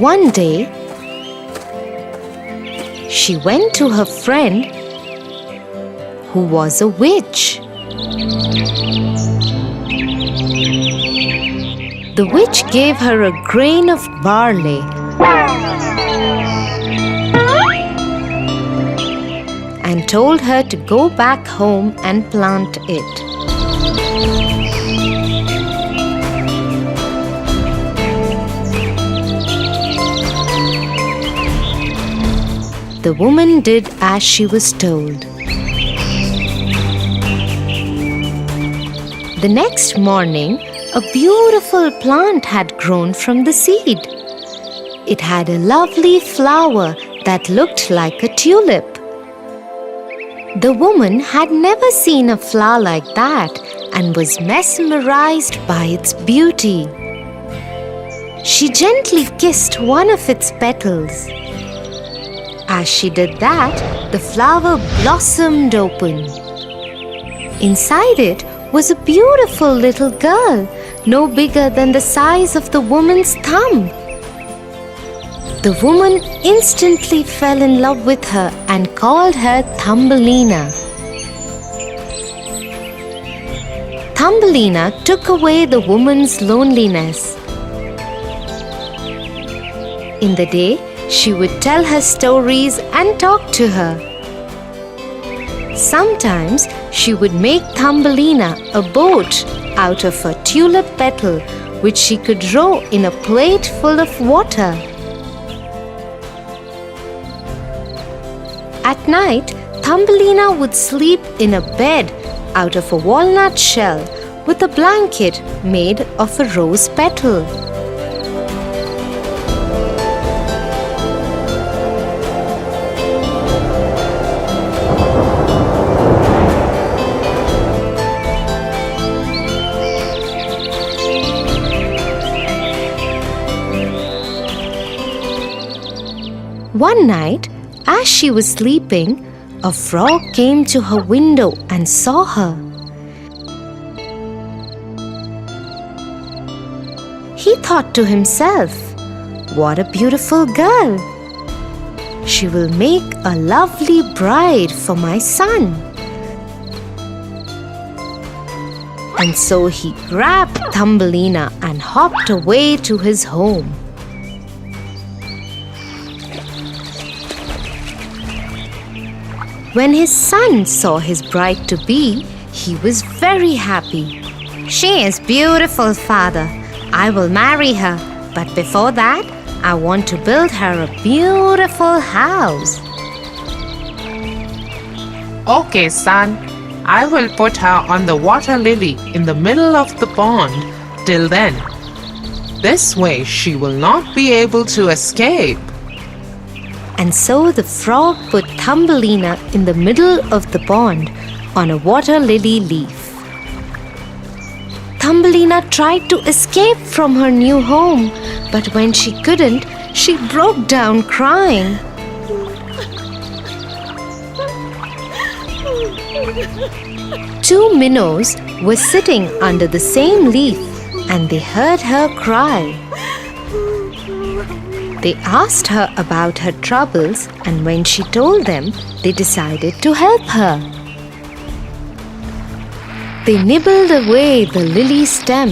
S1: One day, she went to her friend who was a witch. The witch gave her a grain of barley and told her to go back home and plant it. The woman did as she was told. The next morning, a beautiful plant had grown from the seed. It had a lovely flower that looked like a tulip. The woman had never seen a flower like that and was mesmerized by its beauty. She gently kissed one of its petals. As she did that, the flower blossomed open. Inside it was a beautiful little girl, no bigger than the size of the woman's thumb. The woman instantly fell in love with her and called her Thumbelina. Thumbelina took away the woman's loneliness. In the day, she would tell her stories and talk to her. Sometimes she would make Thumbelina a boat out of a tulip petal which she could row in a plate full of water. At night, Thumbelina would sleep in a bed out of a walnut shell with a blanket made of a rose petal. One night, as she was sleeping, a frog came to her window and saw her. He thought to himself, "What a beautiful girl! She will make a lovely bride for my son." And so he grabbed Thumbelina and hopped away to his home. When his son saw his bride-to-be, he was very happy.
S4: She is beautiful, father. I will marry her. But before that, I want to build her a beautiful house.
S6: Okay, son. I will put her on the water lily in the middle of the pond till then. This way she will not be able to escape.
S1: And so the frog put Thumbelina in the middle of the pond on a water lily leaf. Thumbelina tried to escape from her new home, but when she couldn't, she broke down crying. Two minnows were sitting under the same leaf and they heard her cry. They asked her about her troubles, and when she told them, they decided to help her. They nibbled away the lily stem.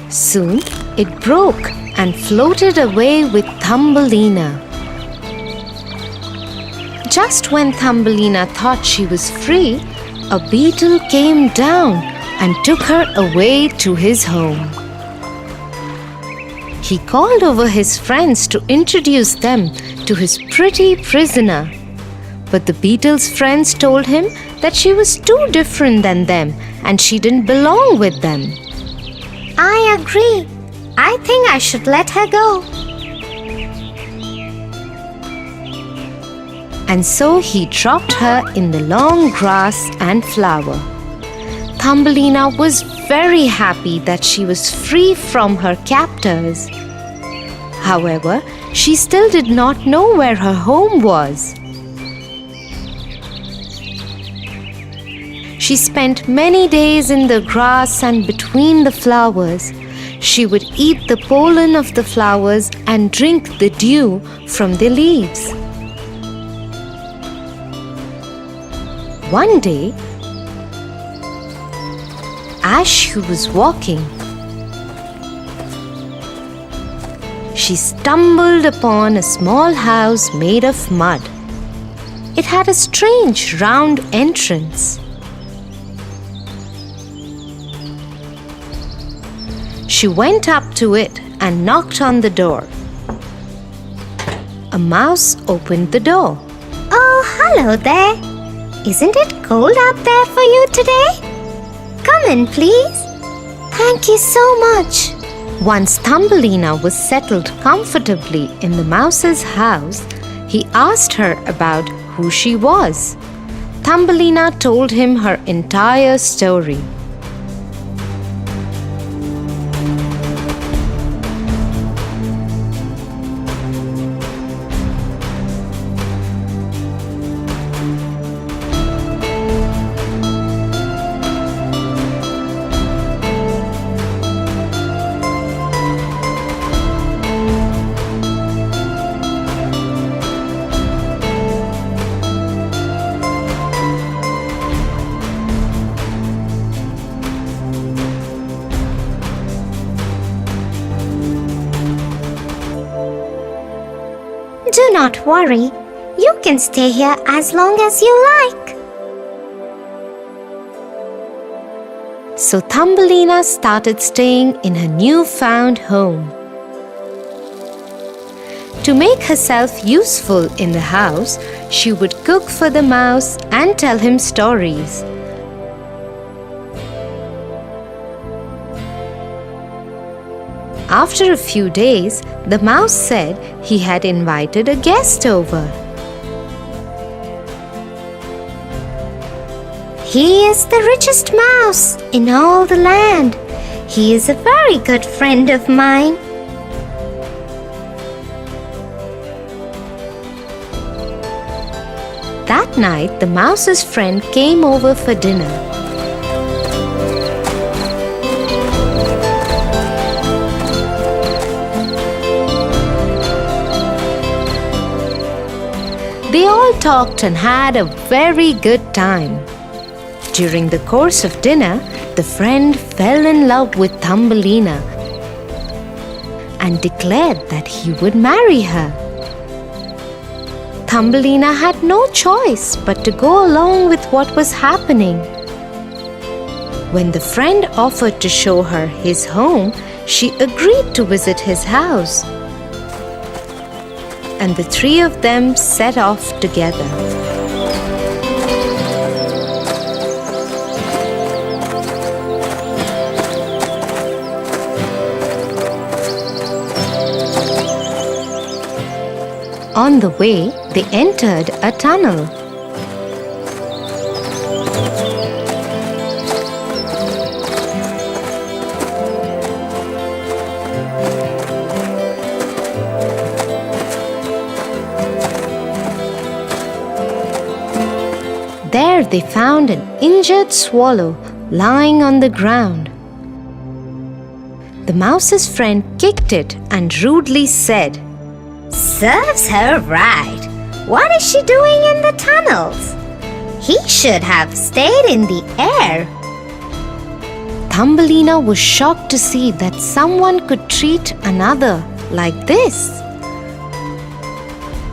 S1: Soon it broke and floated away with Thumbelina. Just when Thumbelina thought she was free, a beetle came down and took her away to his home. He called over his friends to introduce them to his pretty prisoner. But the beetle's friends told him that she was too different than them and she didn't belong with them.
S4: I agree. I think I should let her go.
S1: And so he dropped her in the long grass and flower. Thumbelina was very happy that she was free from her captors. However, she still did not know where her home was. She spent many days in the grass and between the flowers. She would eat the pollen of the flowers and drink the dew from the leaves. One day, as she was walking, she stumbled upon a small house made of mud. It had a strange round entrance. She went up to it and knocked on the door. A mouse opened the door.
S4: Oh, hello there. Isn't it cold out there for you today? Come in, please.
S2: Thank you so much.
S1: Once Thumbelina was settled comfortably in the mouse's house, he asked her about who she was. Thumbelina told him her entire story.
S2: Do not worry. You can stay here as long as you like.
S1: So Thumbelina started staying in her newfound home. To make herself useful in the house, she would cook for the mouse and tell him stories. After a few days, the mouse said he had invited a guest over.
S2: He is the richest mouse in all the land. He is a very good friend of mine.
S1: That night, the mouse's friend came over for dinner. They all talked and had a very good time. During the course of dinner, the friend fell in love with Thumbelina and declared that he would marry her. Thumbelina had no choice but to go along with what was happening. When the friend offered to show her his home, she agreed to visit his house. And the three of them set off together. On the way, they entered a tunnel. There they found an injured swallow lying on the ground. The mouse's friend kicked it and rudely said,
S4: Serves her right. What is she doing in the tunnels? He should have stayed in the air.
S1: Thumbelina was shocked to see that someone could treat another like this.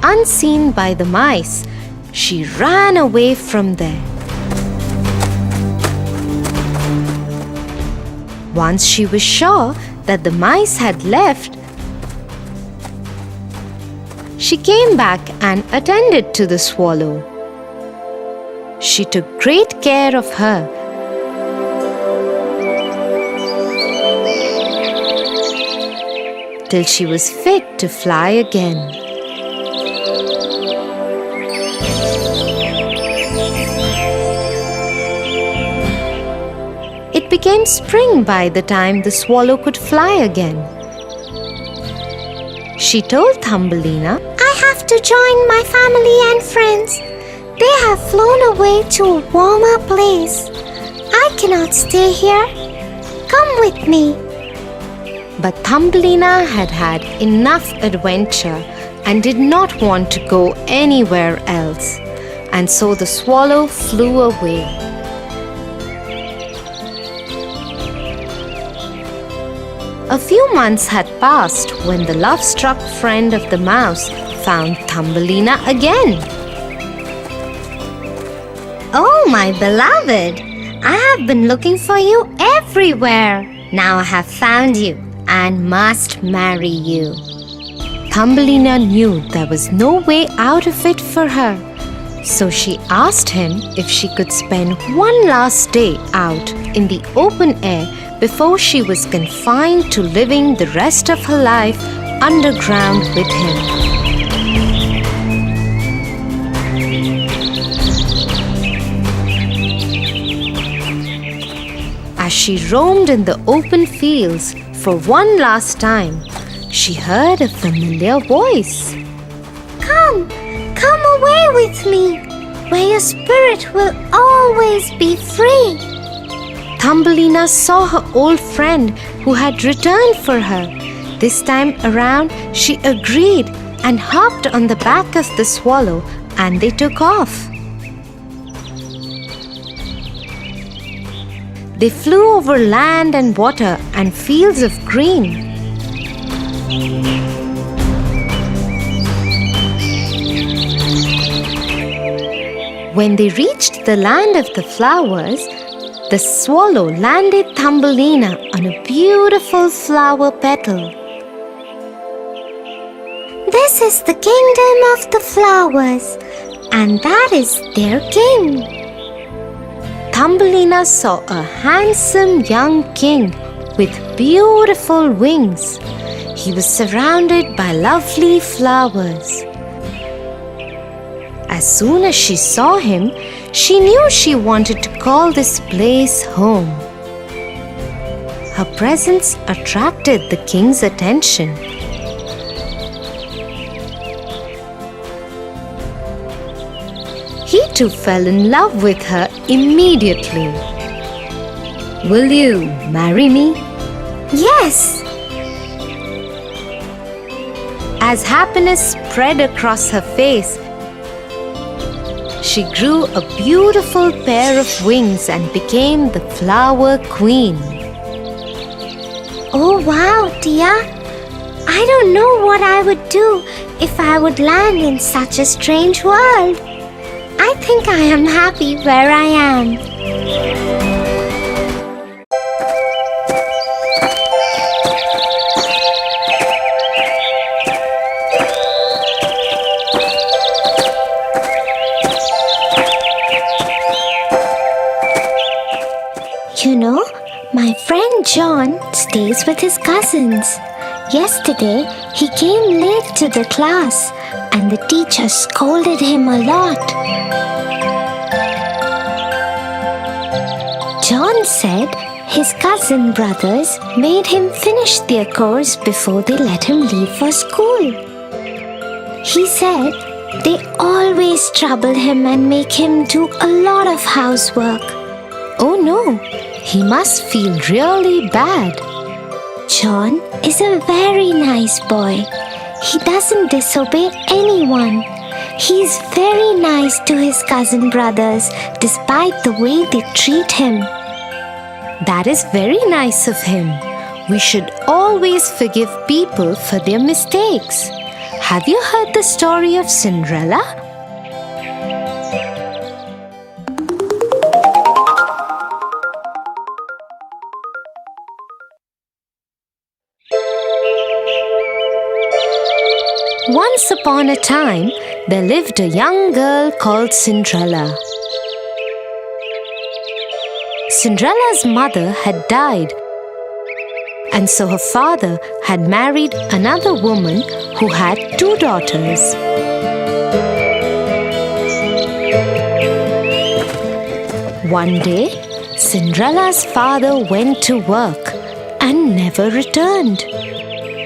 S1: Unseen by the mice, she ran away from there. Once she was sure that the mice had left, she came back and attended to the swallow. She took great care of her. Till she was fit to fly again. It became spring by the time the swallow could fly again. She told Thumbelina,
S2: I have to join my family and friends. They have flown away to a warmer place. I cannot stay here. Come with me.
S1: But Thumbelina had had enough adventure and did not want to go anywhere else, and so the swallow flew away. A few months had passed when the love-struck friend of the mouse found Thumbelina again.
S4: Oh, my beloved, I have been looking for you everywhere. Now I have found you and must marry you.
S1: Thumbelina knew there was no way out of it for her, so she asked him if she could spend one last day out in the open air before she was confined to living the rest of her life underground with him. As she roamed in the open fields for one last time, she heard a familiar voice.
S2: Come away with me, where your spirit will always be free.
S1: Thumbelina saw her old friend who had returned for her. This time around, she agreed and hopped on the back of the swallow, and they took off. They flew over land and water and fields of green. When they reached the land of the flowers, the swallow landed Thumbelina on a beautiful flower petal.
S2: This is the kingdom of the flowers, and that is their king.
S1: Thumbelina saw a handsome young king with beautiful wings. He was surrounded by lovely flowers. As soon as she saw him, she knew she wanted to call this place home. Her presence attracted the king's attention. He too fell in love with her immediately. "Will you marry me?"
S2: Yes,
S1: As happiness spread across her face, she grew a beautiful pair of wings and became the Flower Queen.
S2: oh wow, dear. I don't know what I would do if I would land in such a strange world. I think I am happy where I am. You know, my friend John stays with his cousins. Yesterday, he came late to the class and the teacher scolded him a lot. John said his cousin brothers made him finish their course before they let him leave for school. He said they always trouble him and make him do a lot of housework.
S1: Oh no, he must feel really bad.
S2: John is a very nice boy. He doesn't disobey anyone. He's very nice to his cousin brothers despite the way they treat him.
S1: That is very nice of him. We should always forgive people for their mistakes. Have you heard the story of Cinderella? Once upon a time, there lived a young girl called Cinderella. Cinderella's mother had died, and so her father had married another woman who had 2 daughters. One day, Cinderella's father went to work and never returned.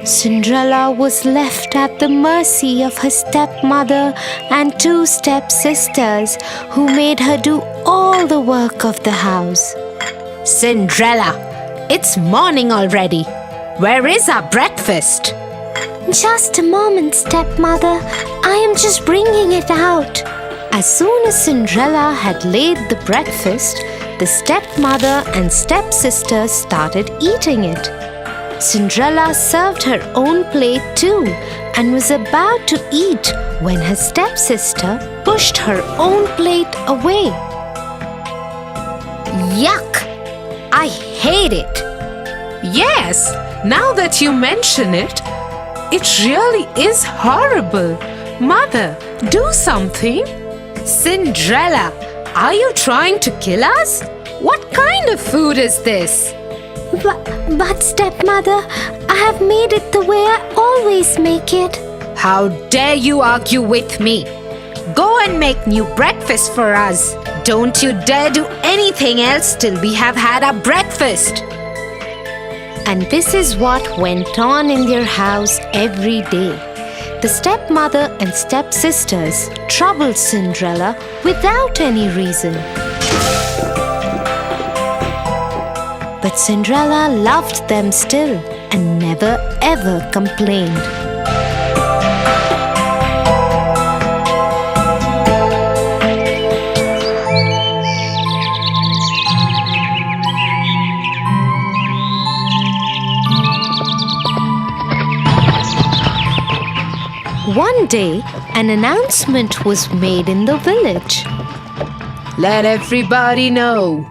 S1: Cinderella was left at the mercy of her stepmother and 2 stepsisters who made her do all the work of the house. "Cinderella, it's morning already.
S3: Where is our breakfast?
S2: Just a moment, stepmother. I am just bringing it out.
S1: As soon as Cinderella had laid the breakfast, the stepmother and stepsister started eating it. Cinderella served her own plate too and was about to eat when her stepsister pushed her own plate away.
S4: Yuck! I hate it.
S3: Yes, now that you mention it, it really is horrible. Mother, do something. Cinderella, are you trying to kill us? What kind of food is this?
S2: But stepmother, I have made it the way I always make it.
S3: How dare you argue with me? Go and make new breakfast for us. Don't you dare do anything else till we have had our breakfast.
S1: And this is what went on in their house every day. The stepmother and stepsisters troubled Cinderella without any reason. But Cinderella loved them still and never ever complained. One day, an announcement was made in the village.
S3: Let everybody know.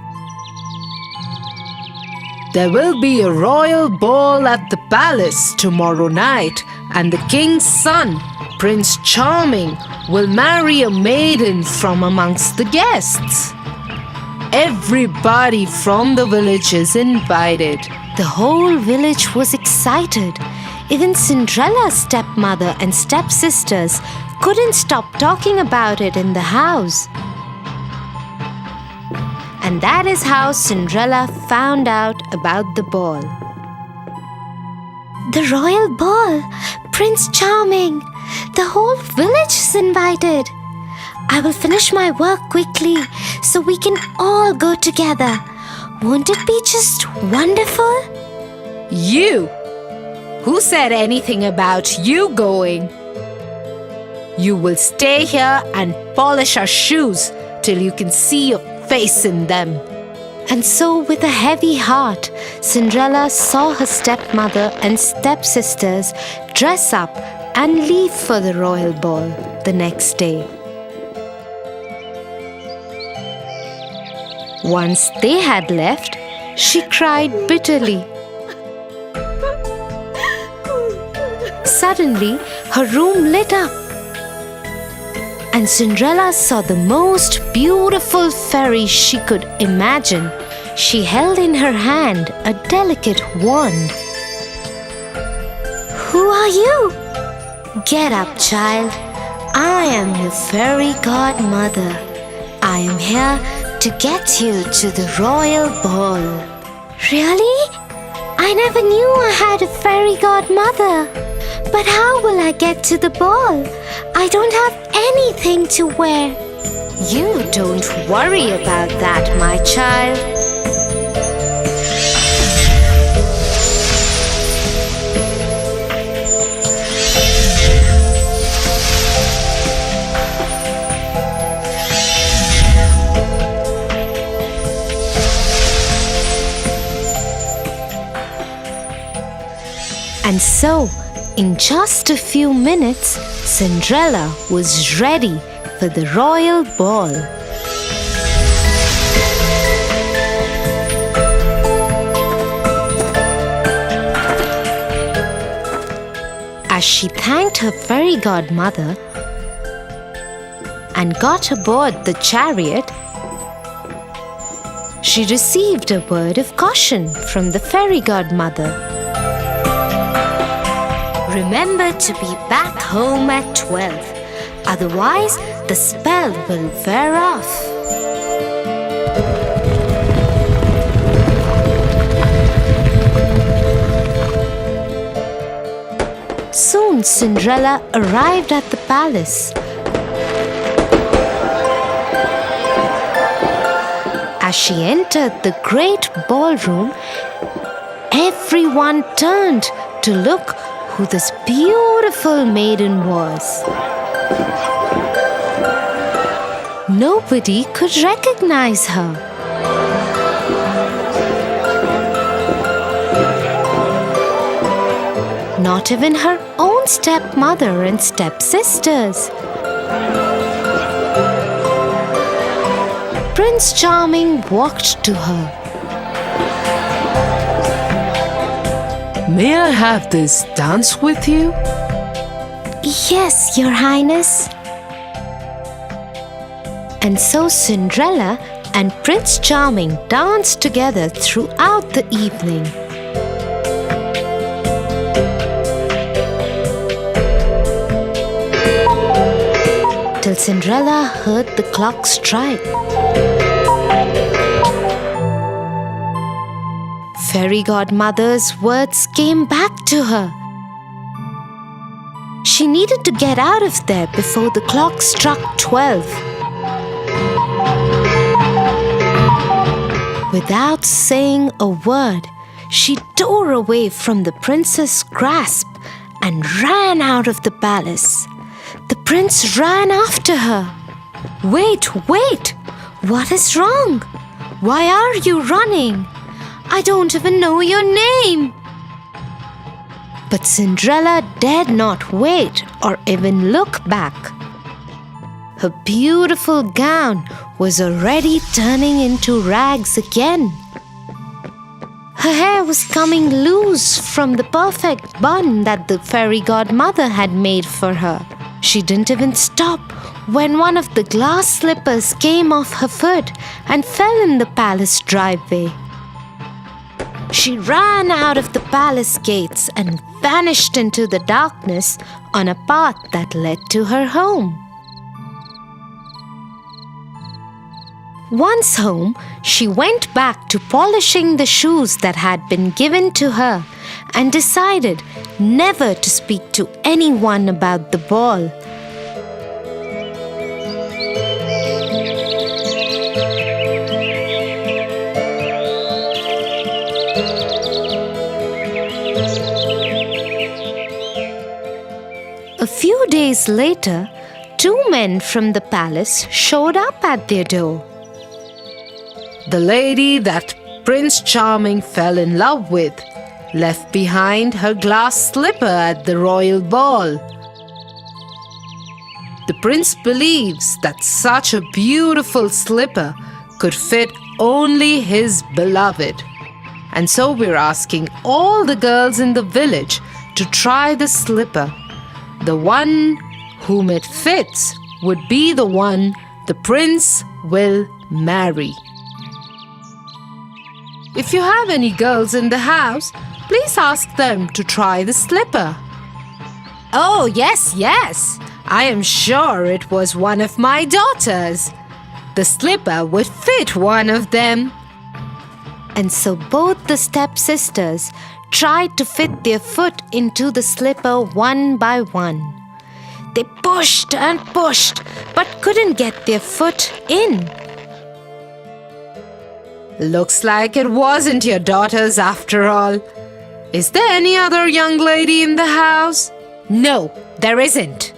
S3: There will be a royal ball at the palace tomorrow night, and the king's son, Prince Charming, will marry a maiden from amongst the guests. Everybody from the village is invited.
S1: The whole village was excited. Even Cinderella's stepmother and stepsisters couldn't stop talking about it in the house. And that is how Cinderella found out about the ball.
S2: The royal ball! Prince Charming! The whole village is invited. I will finish my work quickly so we can all go together. Won't it be just wonderful?
S3: You! Who said anything about you going? You will stay here and polish our shoes till you can see your face in them.
S1: And so, with a heavy heart, Cinderella saw her stepmother and stepsisters dress up and leave for the royal ball the next day. Once they had left, she cried bitterly. Suddenly, her room lit up, and Cinderella saw the most beautiful fairy she could imagine. She held in her hand a delicate wand.
S2: Who are you?
S1: Get up, child. I am your fairy godmother. I am here to get you to the royal ball.
S2: Really? I never knew I had a fairy godmother. But how will I get to the ball? I don't have anything to wear.
S1: You don't worry about that, my child. And so, in just a few minutes, Cinderella was ready for the royal ball. As she thanked her fairy godmother and got aboard the chariot, she received a word of caution from the fairy godmother. Remember to be back home at 12, otherwise the spell will wear off. Soon Cinderella arrived at the palace. As she entered the great ballroom, everyone turned to look who this beautiful maiden was. Nobody could recognize her. Not even her own stepmother and stepsisters. Prince Charming walked to her.
S6: May I have this dance with you?
S1: Yes, Your Highness. And so Cinderella and Prince Charming danced together throughout the evening. Till Cinderella heard the clock strike. Fairy Godmother's words came back to her. She needed to get out of there before the clock struck 12. Without saying a word, she tore away from the prince's grasp and ran out of the palace. The prince ran after her. Wait! What is wrong? Why are you running? I don't even know your name. But Cinderella dared not wait or even look back. Her beautiful gown was already turning into rags again. Her hair was coming loose from the perfect bun that the fairy godmother had made for her. She didn't even stop when one of the glass slippers came off her foot and fell in the palace driveway. She ran out of the palace gates and vanished into the darkness on a path that led to her home. Once home, she went back to polishing the shoes that had been given to her and decided never to speak to anyone about the ball. A few days later, two men from the palace showed up at their door.
S3: The lady that Prince Charming fell in love with left behind her glass slipper at the royal ball. The prince believes that such a beautiful slipper could fit only his beloved. And so we're asking all the girls in the village to try the slipper. The one whom it fits would be the one the prince will marry. If you have any girls in the house, please ask them to try the slipper. Oh, yes. I am sure it was one of my daughters. The slipper would fit one of them.
S1: And so both the stepsisters tried to fit their foot into the slipper one by one. They pushed and pushed, but couldn't get their foot in.
S3: Looks like it wasn't your daughter's after all. Is there any other young lady in the house?
S1: No, there isn't.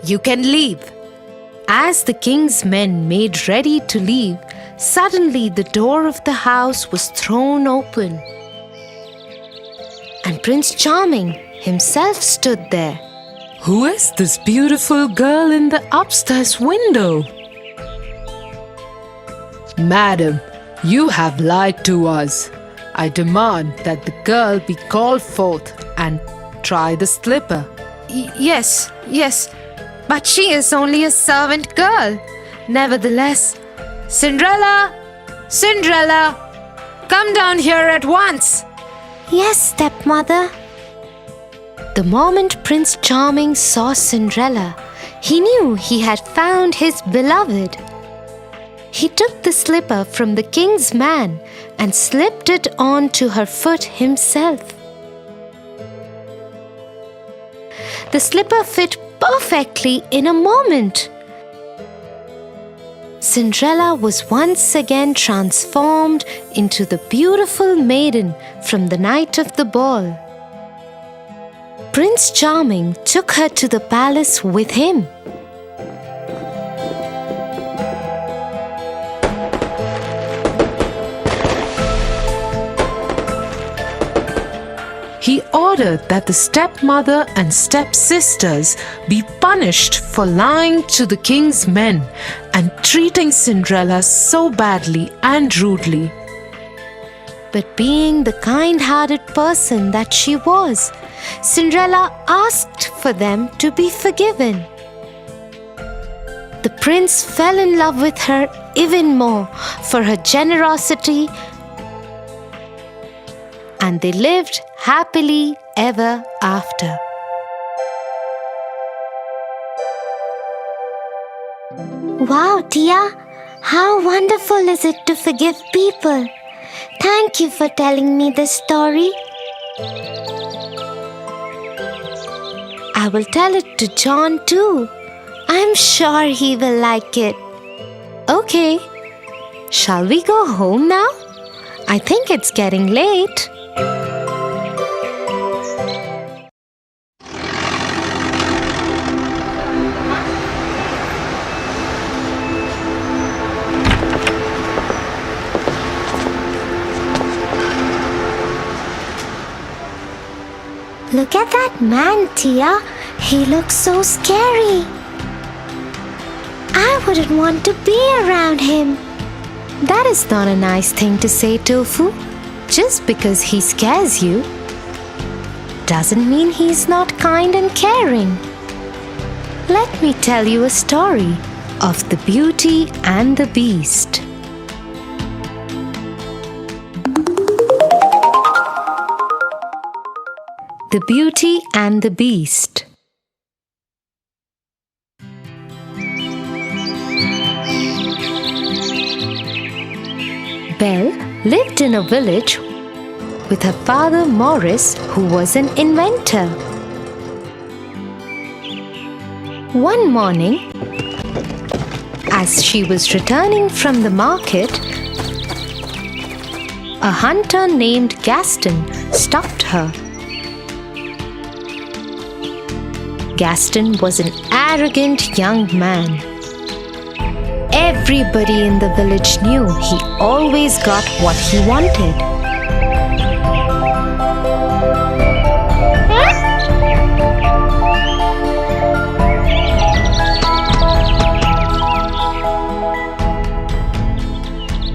S1: You can leave. As the king's men made ready to leave, suddenly the door of the house was thrown open. And Prince Charming himself stood there.
S6: Who is this beautiful girl in the upstairs window?
S3: Madam, you have lied to us. I demand that the girl be called forth and try the slipper.
S1: Yes, but she is only a servant girl. Nevertheless, Cinderella, come down here at once.
S2: Yes, stepmother.
S1: The moment Prince Charming saw Cinderella, he knew he had found his beloved. He took the slipper from the king's man and slipped it onto her foot himself. The slipper fit perfectly in a moment. Cinderella was once again transformed into the beautiful maiden from the night of the ball. Prince Charming took her to the palace with him.
S3: He ordered that the stepmother and stepsisters be punished for lying to the king's men and treating Cinderella so badly and rudely.
S1: But being the kind-hearted person that she was, Cinderella asked for them to be forgiven. The prince fell in love with her even more for her generosity, and they lived happily ever after.
S2: Wow, Tia, how wonderful is it to forgive people? Thank you for telling me this story.
S1: I will tell it to John too. I'm sure he will like it. Okay, shall we go home now? I think it's getting late.
S2: Look at that man, Tia. He looks so scary. I wouldn't want to be around him.
S1: That is not a nice thing to say, Tofu. Just because he scares you doesn't mean he's not kind and caring. Let me tell you a story of the Beauty and the Beast. The Beauty and the Beast. Belle lived in a village with her father Maurice, who was an inventor. One morning, as she was returning from the market, a hunter named Gaston stopped her. Gaston was an arrogant young man. Everybody in the village knew he always got what he wanted.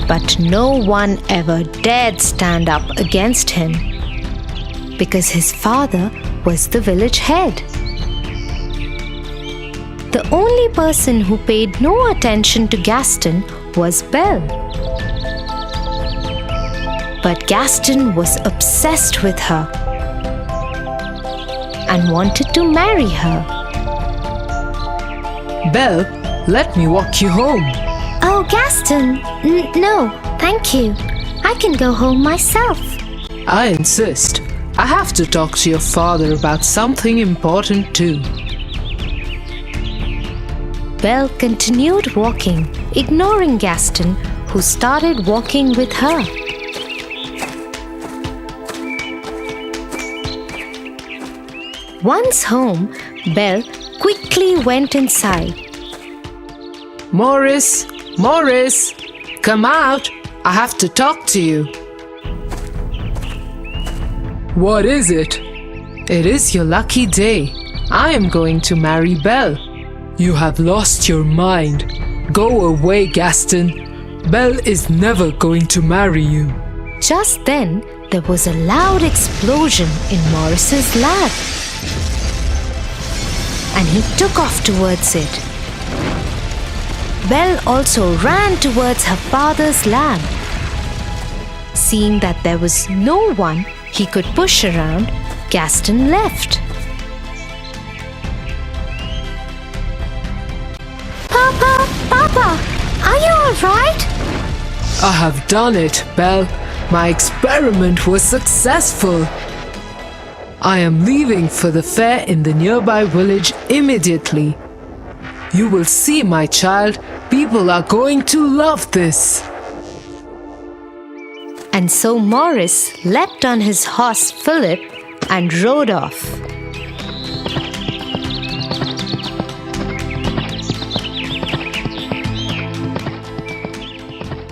S1: But no one ever dared stand up against him because his father was the village head. The only person who paid no attention to Gaston was Belle. But Gaston was obsessed with her and wanted to marry her.
S3: Belle, let me walk you home.
S2: Oh, Gaston, no, thank you. I can go home myself.
S3: I insist. I have to talk to your father about something important too.
S1: Belle continued walking, ignoring Gaston, who started walking with her. Once home, Belle quickly went inside.
S3: Maurice, Maurice, come out. I have to talk to you. What is it? It is your lucky day. I am going to marry Belle. You have lost your mind. Go away, Gaston. Belle is never going to marry you.
S1: Just then, there was a loud explosion in Maurice's lab, and he took off towards it. Belle also ran towards her father's lab. Seeing that there was no one he could push around, Gaston left.
S2: Papa, are you alright?
S3: I have done it, Belle. My experiment was successful. I am leaving for the fair in the nearby village immediately.
S6: You will see, my child. People are going to love this.
S1: And so Morris leapt on his horse Philip and rode off.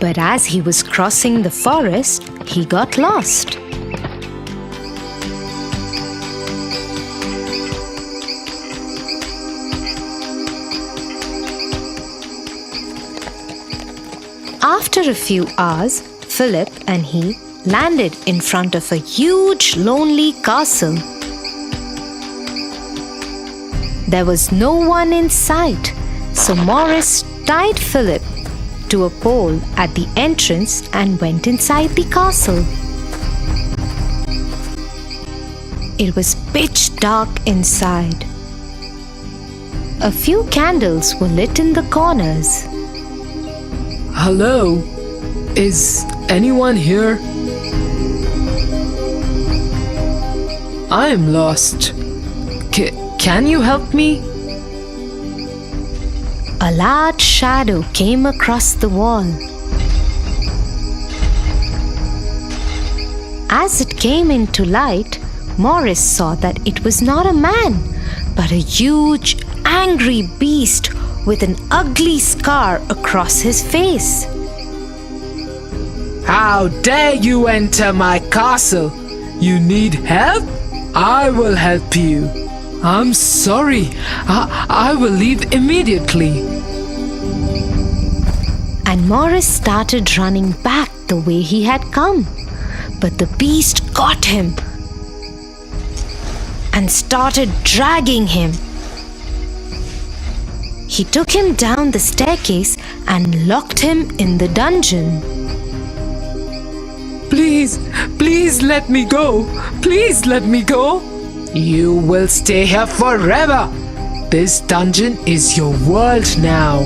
S1: But as he was crossing the forest, he got lost. After a few hours, Philip and he landed in front of a huge, lonely castle. There was no one in sight, so Morris tied Philip to a pole at the entrance and went inside the castle. It was pitch dark inside. A few candles were lit in the corners.
S6: Hello? Is anyone here? I am lost. Can you help me?
S1: A large shadow came across the wall. As it came into light, Morris saw that it was not a man, but a huge, angry beast with an ugly scar across his face.
S6: How dare you enter my castle? You need help? I will help you. I'm sorry. I will leave immediately.
S1: And Morris started running back the way he had come. But the beast got him and started dragging him. He took him down the staircase and locked him in the dungeon.
S6: Please let me go. Please let me go. You will stay here forever. This dungeon is your world now.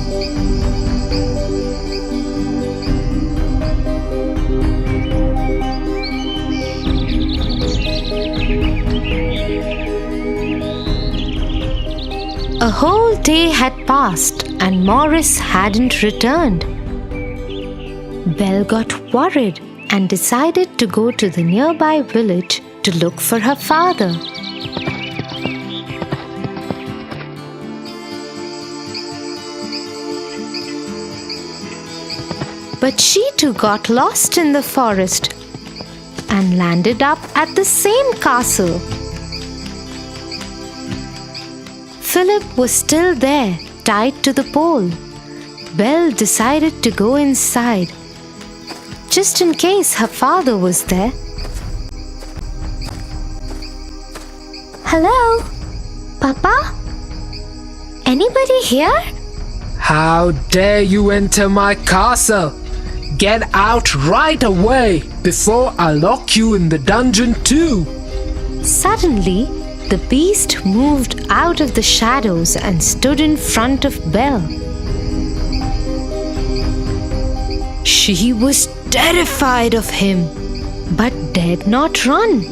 S1: A whole day had passed and Morris hadn't returned. Belle got worried and decided to go to the nearby village to look for her father. But she too got lost in the forest and landed up at the same castle. Philip was still there, tied to the pole. Belle decided to go inside, just in case her father was there.
S2: Hello? Papa? Anybody here?
S6: How dare you enter my castle? Get out right away before I lock you in the dungeon too.
S1: Suddenly, the beast moved out of the shadows and stood in front of Belle. She was terrified of him, but dared not run.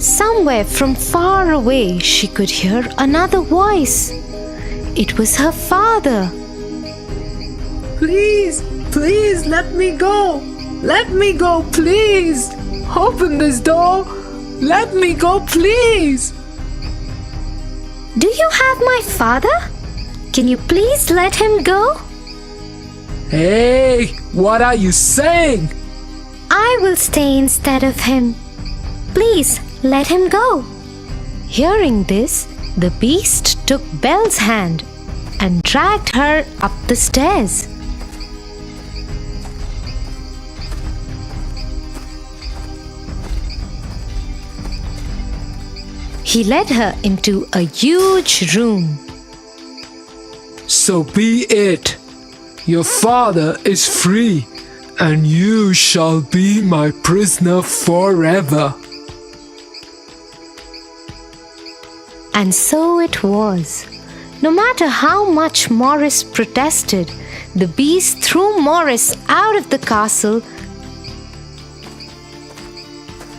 S1: Somewhere from far away, she could hear another voice. It was her father.
S6: Please let me go. Let me go, please. Open this door. Let me go, please.
S2: Do you have my father? Can you please let him go?
S6: Hey, what are you saying?
S2: I will stay instead of him. Please let him go.
S1: Hearing this, the beast took Belle's hand and dragged her up the stairs. He led her into a huge room.
S6: So be it. Your father is free, and you shall be my prisoner forever.
S1: And so it was. No matter how much Morris protested, the beast threw Morris out of the castle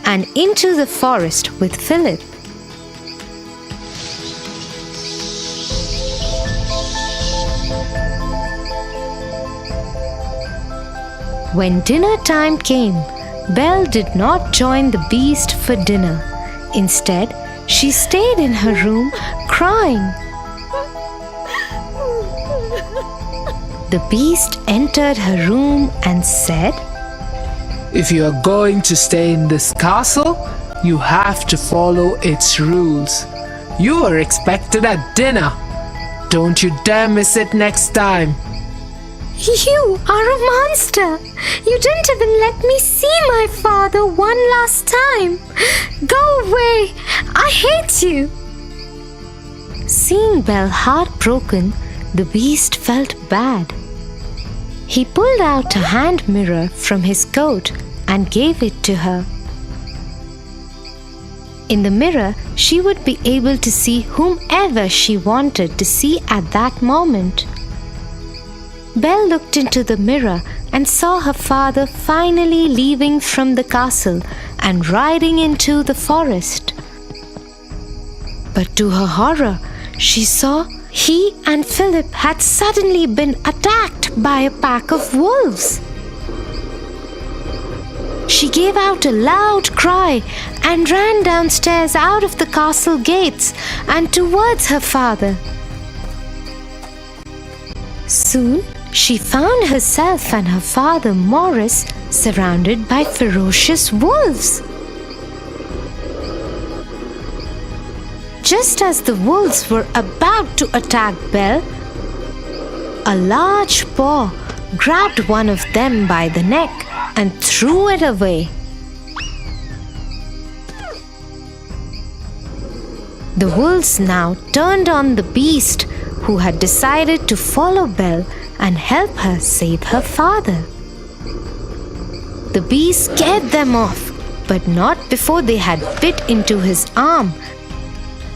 S1: and into the forest with Philip. When dinner time came, Belle did not join the beast for dinner. Instead, she stayed in her room crying. The beast entered her room and said,
S7: If you are going to stay in this castle, you have to follow its rules. You are expected at dinner. Don't you dare miss it next time.
S2: You are a monster! You didn't even let me see my father one last time! Go away! I hate you!
S1: Seeing Belle heartbroken, the beast felt bad. He pulled out a hand mirror from his coat and gave it to her. In the mirror, she would be able to see whomever she wanted to see at that moment. Belle looked into the mirror and saw her father finally leaving from the castle and riding into the forest. But to her horror, she saw he and Philip had suddenly been attacked by a pack of wolves. She gave out a loud cry and ran downstairs out of the castle gates and towards her father. Soon, she found herself and her father Morris surrounded by ferocious wolves. Just as the wolves were about to attack Belle, a large paw grabbed one of them by the neck and threw it away. The wolves now turned on the beast, who had decided to follow Belle and help her save her father. The beast scared them off, but not before they had bit into his arm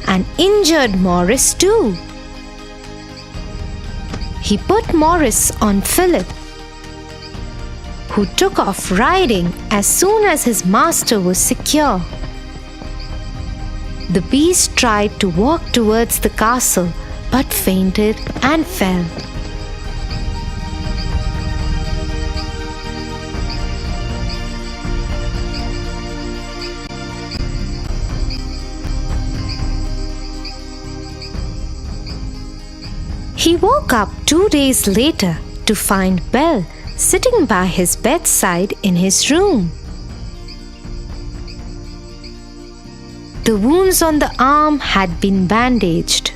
S1: and injured Morris too. He put Morris on Philip, who took off riding as soon as his master was secure. The beast tried to walk towards the castle but fainted and fell. He woke up 2 days later to find Belle sitting by his bedside in his room. The wounds on the arm had been bandaged.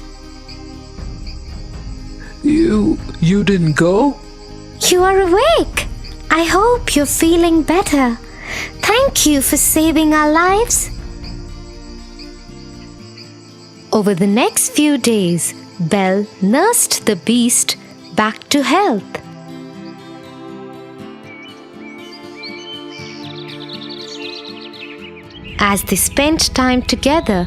S7: You didn't go?
S2: You are awake! I hope you're feeling better. Thank you for saving our lives.
S1: Over the next few days, Belle nursed the beast back to health. As they spent time together,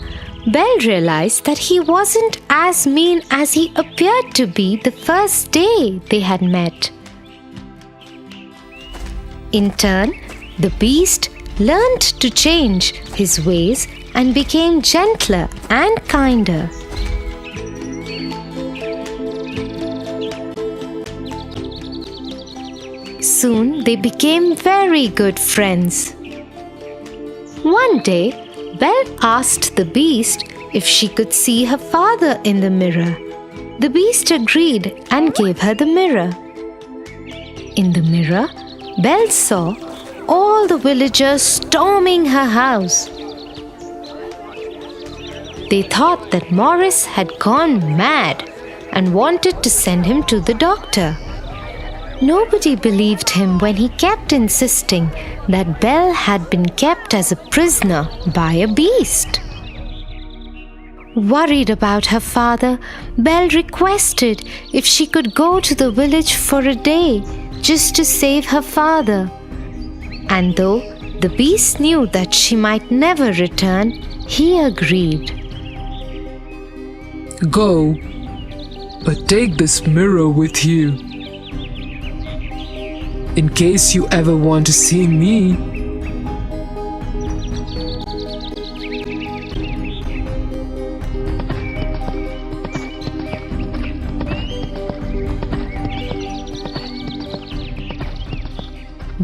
S1: Belle realized that he wasn't as mean as he appeared to be the first day they had met. In turn, the beast learned to change his ways and became gentler and kinder. Soon they became very good friends. One day, Belle asked the beast if she could see her father in the mirror. The beast agreed and gave her the mirror. In the mirror, Belle saw all the villagers storming her house. They thought that Morris had gone mad and wanted to send him to the doctor. Nobody believed him when he kept insisting that Belle had been kept as a prisoner by a beast. Worried about her father, Belle requested if she could go to the village for a day just to save her father. And though the beast knew that she might never return, he agreed.
S7: Go, but take this mirror with you. In case you ever want to see me.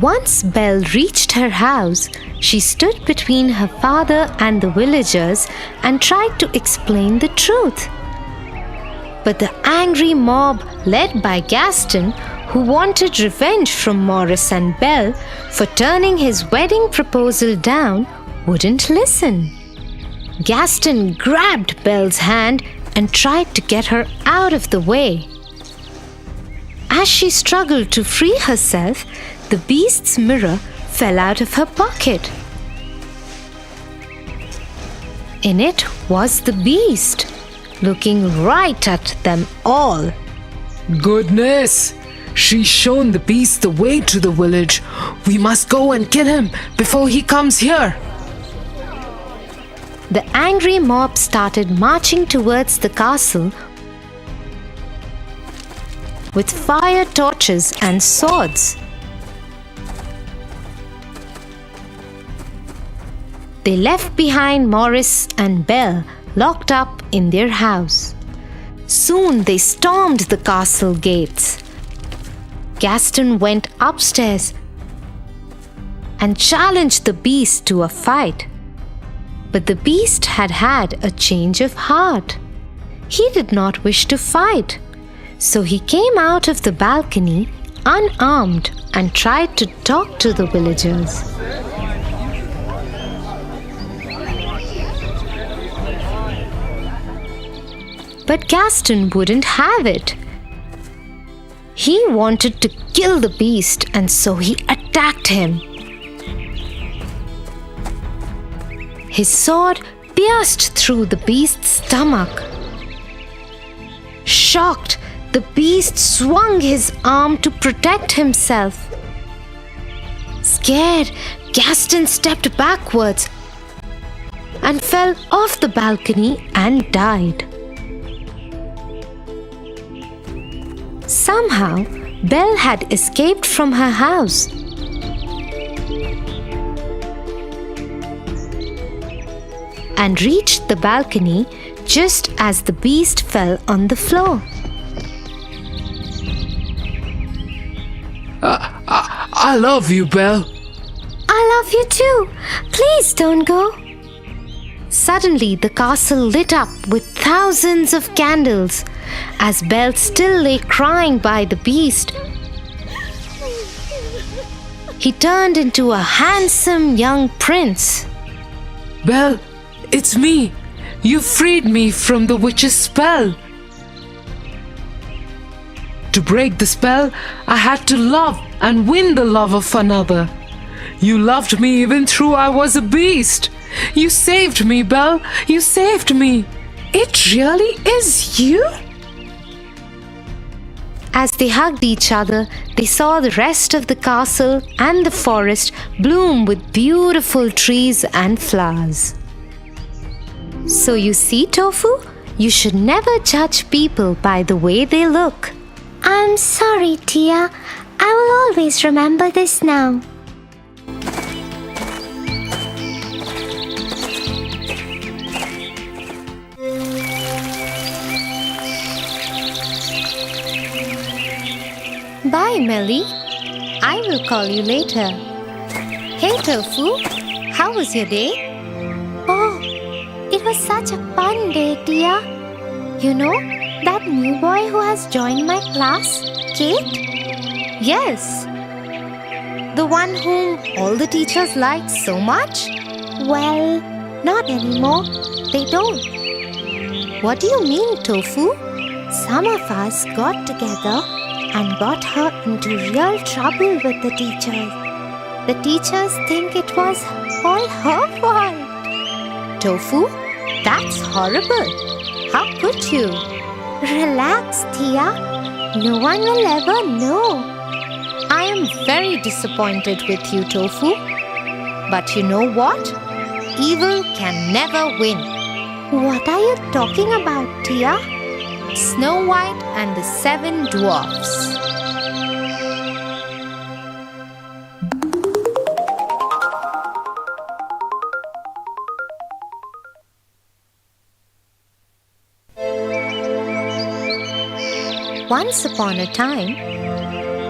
S1: Once Belle reached her house, she stood between her father and the villagers and tried to explain the truth. But the angry mob, led by Gaston, who wanted revenge from Maurice and Belle for turning his wedding proposal down, wouldn't listen. Gaston grabbed Belle's hand and tried to get her out of the way. As she struggled to free herself, the beast's mirror fell out of her pocket. In it was the beast, looking right at them all.
S7: Goodness! She's shown the beast the way to the village. We must go and kill him before he comes here.
S1: The angry mob started marching towards the castle with fire torches and swords. They left behind Maurice and Belle locked up in their house. Soon they stormed the castle gates. Gaston went upstairs and challenged the beast to a fight. But the beast had had a change of heart. He did not wish to fight. So he came out of the balcony unarmed and tried to talk to the villagers. But Gaston wouldn't have it. He wanted to kill the beast, and so he attacked him. His sword pierced through the beast's stomach. Shocked, the beast swung his arm to protect himself. Scared, Gaston stepped backwards and fell off the balcony and died. Somehow, Belle had escaped from her house. And reached the balcony just as the beast fell on the floor.
S7: I love you, Belle.
S2: I love you too. Please don't go.
S1: Suddenly, the castle lit up with thousands of candles. As Belle still lay crying by the beast, he turned into a handsome young prince.
S7: Belle, it's me. You freed me from the witch's spell. To break the spell, I had to love and win the love of another. You loved me even though I was a beast. You saved me, Belle. You saved me. It really is you?
S1: As they hugged each other, they saw the rest of the castle and the forest bloom with beautiful trees and flowers. So you see, Tofu, you should never judge people by the way they look.
S2: I'm sorry, Tia. I will always remember this now.
S1: Bye, Melly. I will call you later. Hey, Tofu, how was your day?
S2: Oh, it was such a fun day, Tia. You know, that new boy who has joined my class, Kate?
S1: Yes. The one whom all the teachers like so much?
S2: Well, not anymore. They don't.
S1: What do you mean, Tofu?
S2: Some of us got together and got her into real trouble with the teachers. The teachers think it was all her fault.
S1: Tofu, that's horrible. How could you?
S2: Relax, Tia. No one will ever know.
S1: I am very disappointed with you, Tofu. But you know what? Evil can never win.
S2: What are you talking about, Tia?
S1: Snow White and the Seven Dwarfs. Once upon a time,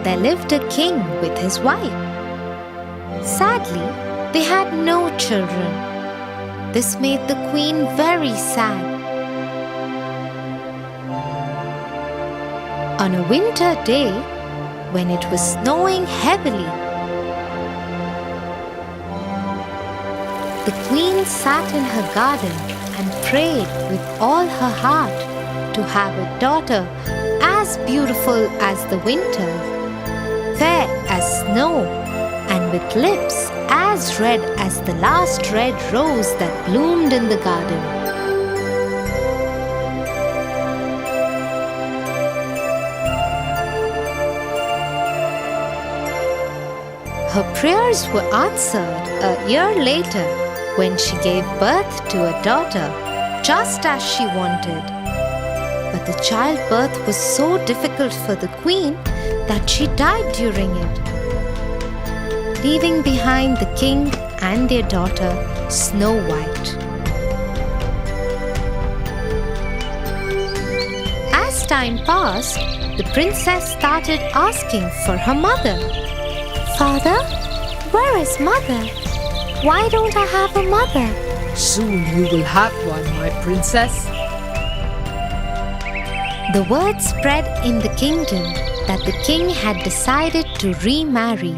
S1: there lived a king with his wife. Sadly, they had no children. This made the queen very sad. On a winter day, when it was snowing heavily, the queen sat in her garden and prayed with all her heart to have a daughter as beautiful as the winter, fair as snow, and with lips as red as the last red rose that bloomed in the garden. Her prayers were answered a year later when she gave birth to a daughter, just as she wanted. But the childbirth was so difficult for the queen that she died during it, leaving behind the king and their daughter, Snow White. As time passed, the princess started asking for her mother.
S2: Father, where is mother? Why don't I have a mother?
S7: Soon you will have one, my princess.
S1: The word spread in the kingdom that the king had decided to remarry.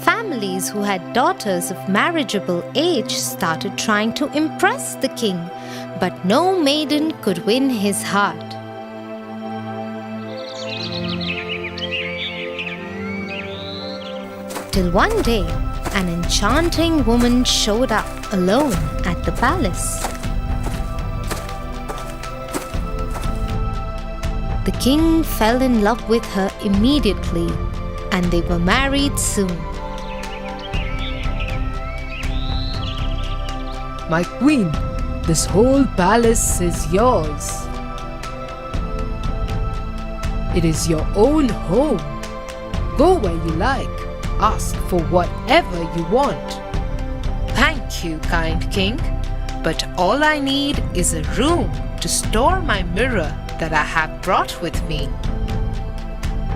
S1: Families who had daughters of marriageable age started trying to impress the king, but no maiden could win his heart. Till one day, an enchanting woman showed up alone at the palace. The king fell in love with her immediately, and they were married soon.
S7: My queen, this whole palace is yours. It is your own home. Go where you like. Ask for whatever you want.
S3: Thank you, kind king, but all I need is a room to store my mirror that I have brought with me.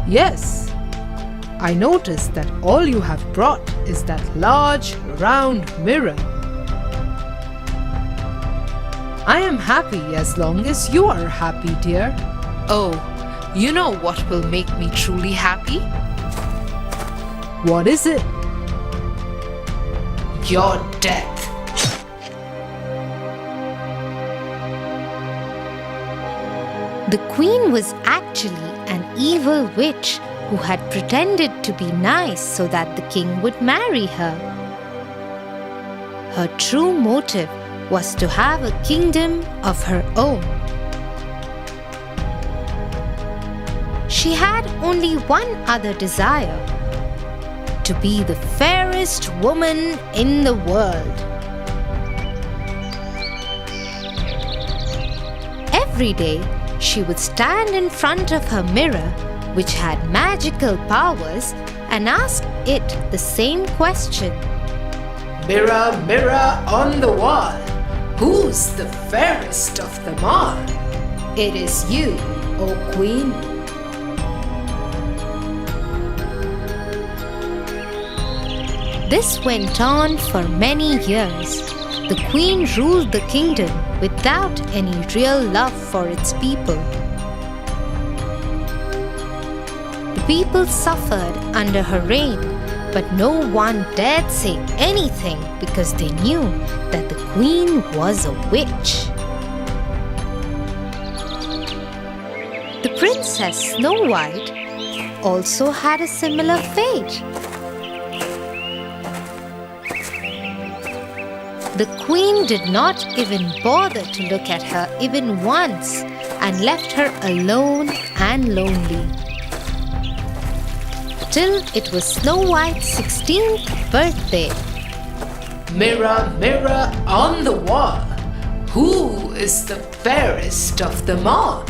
S7: Yes, I noticed that all you have brought is that large, round mirror. I am happy as long as you are happy, dear.
S3: Oh, you know what will make me truly happy?
S7: What is it?
S3: Your death.
S1: The queen was actually an evil witch who had pretended to be nice so that the king would marry her. Her true motive was to have a kingdom of her own. She had only one other desire: to be the fairest woman in the world. Every day, she would stand in front of her mirror, which had magical powers, and ask it the same question.
S7: Mirror, mirror on the wall, who's the fairest of them all? It is you, O Queen.
S1: This went on for many years. The queen ruled the kingdom without any real love for its people. The people suffered under her reign, but no one dared say anything because they knew that the queen was a witch. The princess Snow White also had a similar fate. The queen did not even bother to look at her even once and left her alone and lonely. Till it was Snow White's 16th birthday.
S7: Mirror, mirror on the wall, who is the fairest of them all?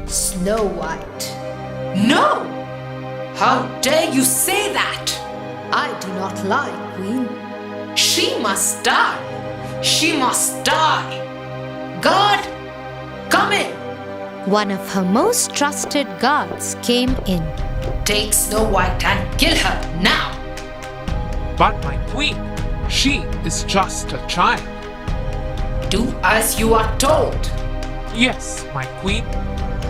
S7: Snow White. No! How dare you say that? I do not lie, Queen. She must die. She must die. God, come in.
S1: One of her most trusted guards came in.
S7: Take Snow White and kill her now. But my queen, she is just a child.
S6: Do as you are told.
S7: Yes, my queen.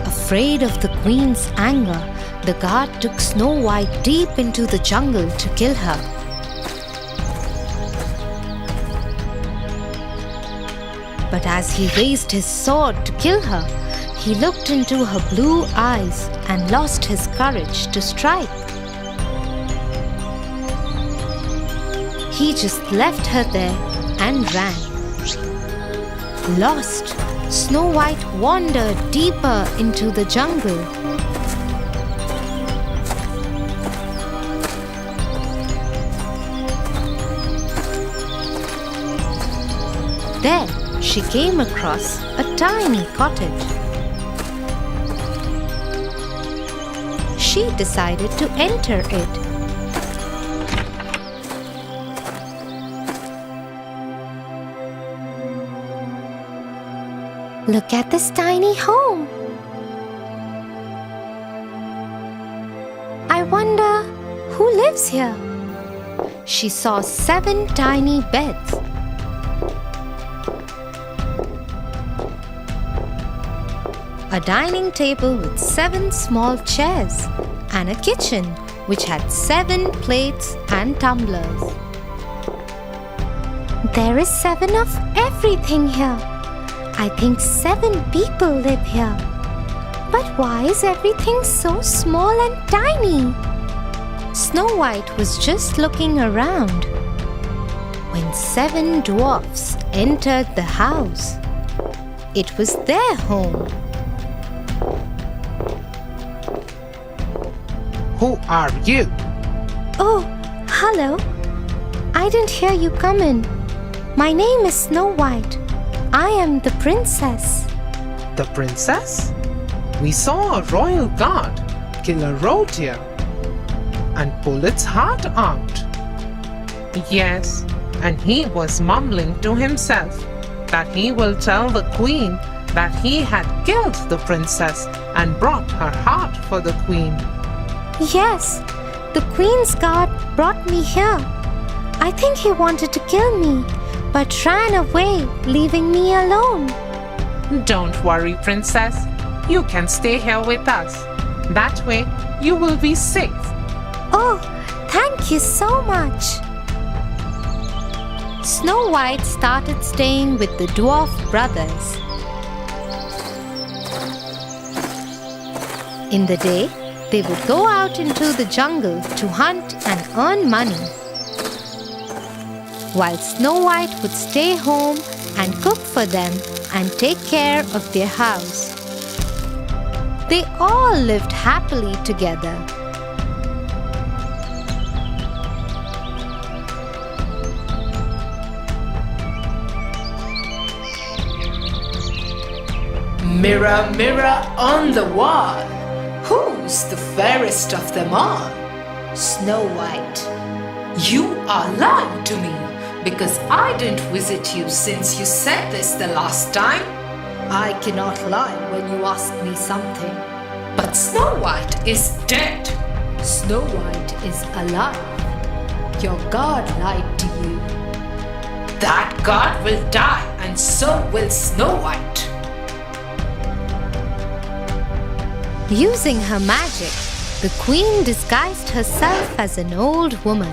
S1: Afraid of the queen's anger, the guard took Snow White deep into the jungle to kill her. But as he raised his sword to kill her, he looked into her blue eyes and lost his courage to strike. He just left her there and ran. Lost, Snow White wandered deeper into the jungle. There, she came across a tiny cottage. She decided to enter it.
S2: Look at this tiny home. I wonder who lives here.
S1: She saw 7 tiny beds. A dining table with 7 small chairs, and a kitchen which had 7 plates and tumblers.
S2: There is 7 of everything here. I think 7 people live here. But why is everything so small and tiny?
S1: Snow White was just looking around when 7 dwarfs entered the house. It was their home.
S7: Who are you?
S2: Oh, hello. I didn't hear you come in. My name is Snow White. I am the princess.
S7: The princess? We saw a royal guard kill a reindeer and pull its heart out. Yes, and he was mumbling to himself that he will tell the queen that he had killed the princess and brought her heart for the queen.
S2: Yes, the Queen's guard brought me here. I think he wanted to kill me, but ran away, leaving me alone.
S7: Don't worry, princess. You can stay here with us. That way, you will be safe.
S2: Oh, thank you so much.
S1: Snow White started staying with the dwarf brothers. In the day, they would go out into the jungle to hunt and earn money, while Snow White would stay home and cook for them and take care of their house. They all lived happily together.
S6: Mirror, mirror on the wall, who's the fairest of them all? Snow White. You are lying to me because I didn't visit you since you said this the last time. I cannot lie when you ask me something. But Snow White is dead. Snow White is alive. Your God lied to you. That God will die, and so will Snow White.
S1: Using her magic, the queen disguised herself as an old woman.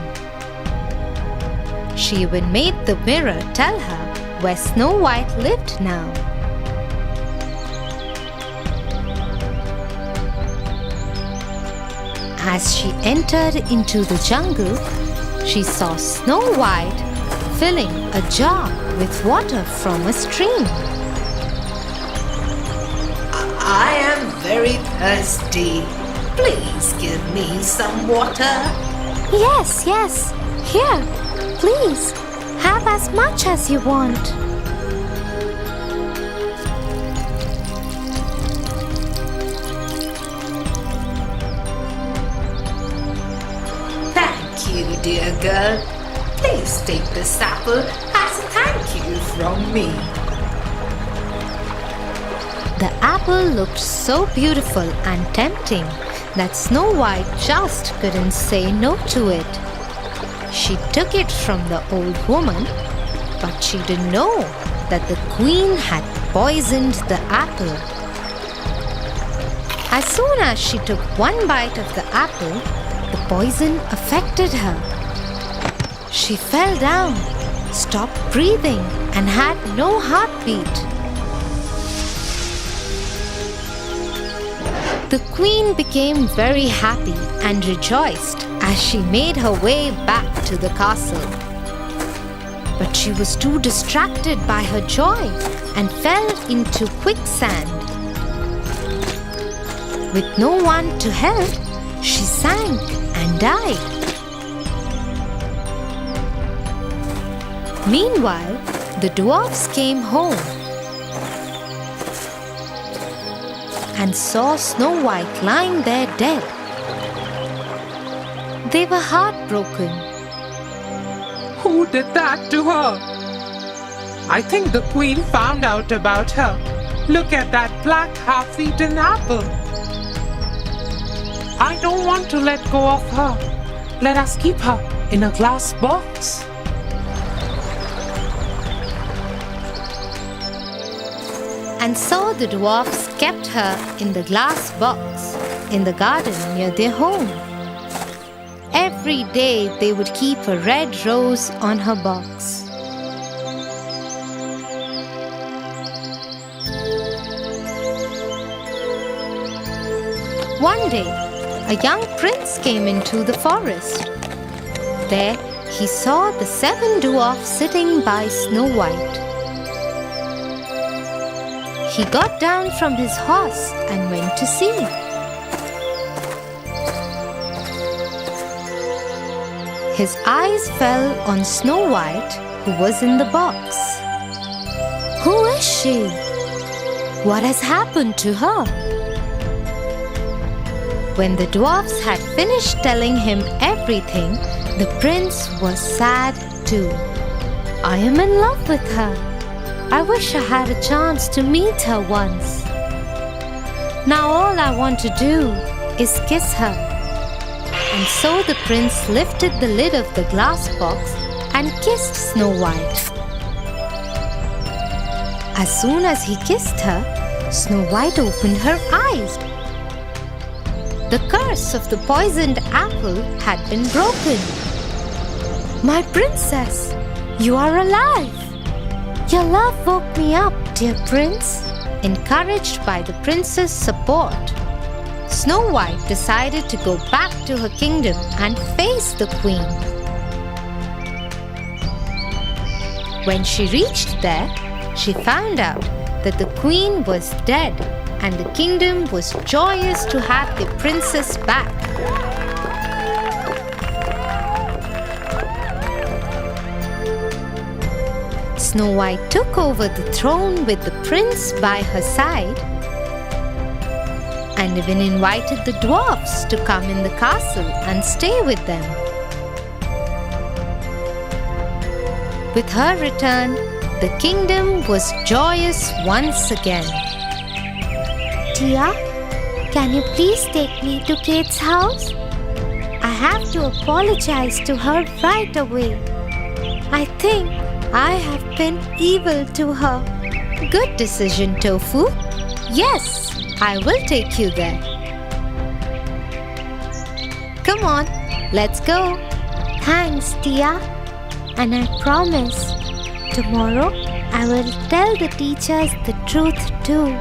S1: She even made the mirror tell her where Snow White lived now. As she entered into the jungle, she saw Snow White filling a jar with water from a stream.
S6: I am very thirsty. Please give me some water.
S2: Yes, yes. Here, please. Have as much as you want.
S6: Thank you, dear girl. Please take this apple as a thank you from me.
S1: The apple looked so beautiful and tempting that Snow White just couldn't say no to it. She took it from the old woman, but she didn't know that the queen had poisoned the apple. As soon as she took one bite of the apple, the poison affected her. She fell down, stopped breathing, and had no heartbeat. The queen became very happy and rejoiced as she made her way back to the castle. But she was too distracted by her joy and fell into quicksand. With no one to help, she sank and died. Meanwhile, the dwarfs came home and saw Snow White lying there dead. They were heartbroken.
S7: Who did that to her? I think the queen found out about her. Look at that black half-eaten apple. I don't want to let go of her. Let us keep her in a glass box.
S1: And so the dwarfs kept her in the glass box in the garden near their home. Every day they would keep a red rose on her box. One day, a young prince came into the forest. There, he saw the 7 dwarfs sitting by Snow White. He got down from his horse and went to see. His eyes fell on Snow White, who was in the box. Who is she? What has happened to her? When the dwarfs had finished telling him everything, the prince was sad too. I am in love with her. I wish I had a chance to meet her once. Now all I want to do is kiss her. And so the prince lifted the lid of the glass box and kissed Snow White. As soon as he kissed her, Snow White opened her eyes. The curse of the poisoned apple had been broken. My princess, you are alive. Your love woke me up, dear prince. Encouraged by the prince's support, Snow White decided to go back to her kingdom and face the queen. When she reached there, she found out that the queen was dead and the kingdom was joyous to have the princess back. Snow White took over the throne with the prince by her side and even invited the dwarfs to come in the castle and stay with them. With her return, the kingdom was joyous once again.
S2: Tia, can you please take me to Kate's house? I have to apologize to her right away. I think I have been evil to her.
S1: Good decision, Tofu. Yes, I will take you there. Come on, let's go.
S2: Thanks, Tia. And I promise, tomorrow I will tell the teachers the truth too.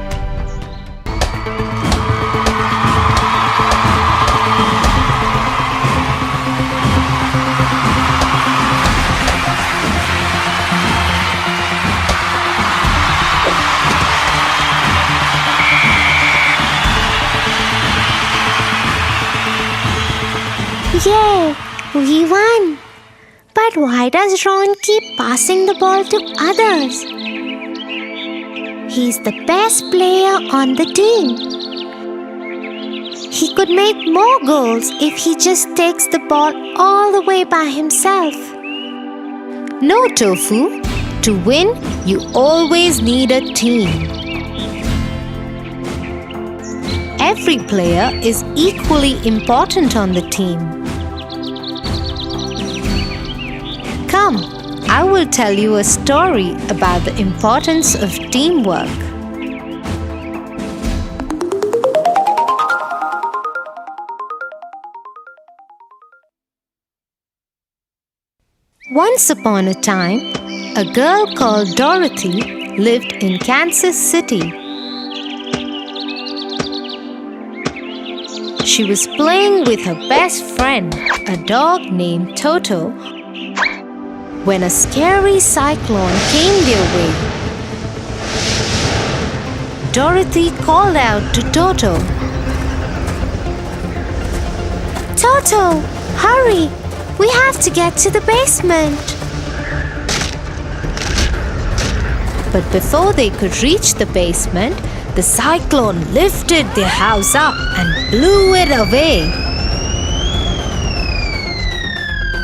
S2: Yay! We won! But why does Ron keep passing the ball to others? He's the best player on the team. He could make more goals if he just takes the ball all the way by himself.
S1: No, Tofu. To win, you always need a team. Every player is equally important on the team. I will tell you a story about the importance of teamwork. Once upon a time, a girl called Dorothy lived in Kansas City. She was playing with her best friend, a dog named Toto, when a scary cyclone came their way. Dorothy called out to Toto,
S2: Toto, hurry! We have to get to the basement.
S1: but before they could reach the basement, the cyclone lifted their house up and blew it away.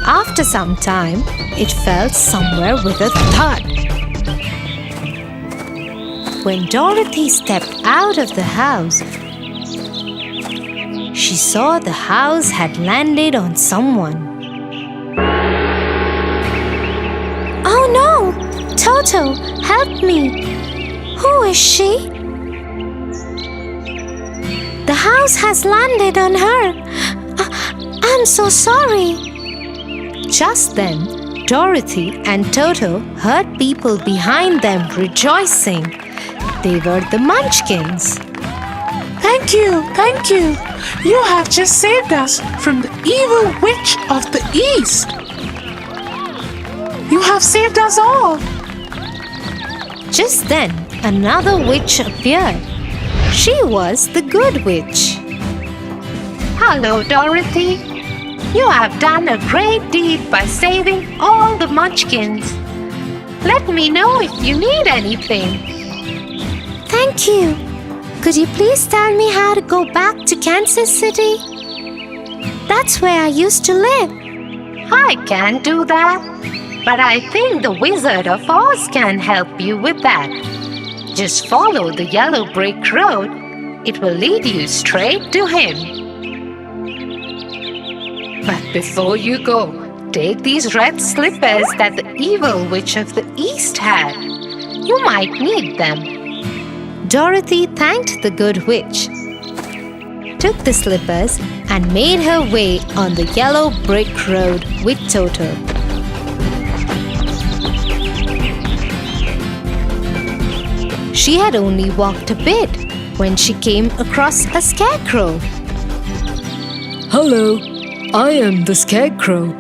S1: After some time, it fell somewhere with a thud. When Dorothy stepped out of the house, she saw the house had landed on someone.
S2: Oh no! Toto, help me! Who is she? The house has landed on her. I'm so sorry.
S1: Just then, Dorothy and Toto heard people behind them rejoicing. They were the Munchkins.
S7: Thank you, thank you. You have just saved us from the evil witch of the East. You have saved us all.
S1: Just then, another witch appeared. She was the Good Witch.
S3: Hello, Dorothy. You have done a great deed by saving all the Munchkins. Let me know if you need anything.
S2: Thank you. Could you please tell me how to go back to Kansas City? That's where I used to live.
S3: I can't do that, but I think the Wizard of Oz can help you with that. Just follow the yellow brick road. It will lead you straight to him. But before you go, take these red slippers that the evil witch of the East had. You might need them.
S1: Dorothy thanked the Good Witch, took the slippers, and made her way on the yellow brick road with Toto. She had only walked a bit when she came across a scarecrow.
S8: Hello, I am the Scarecrow.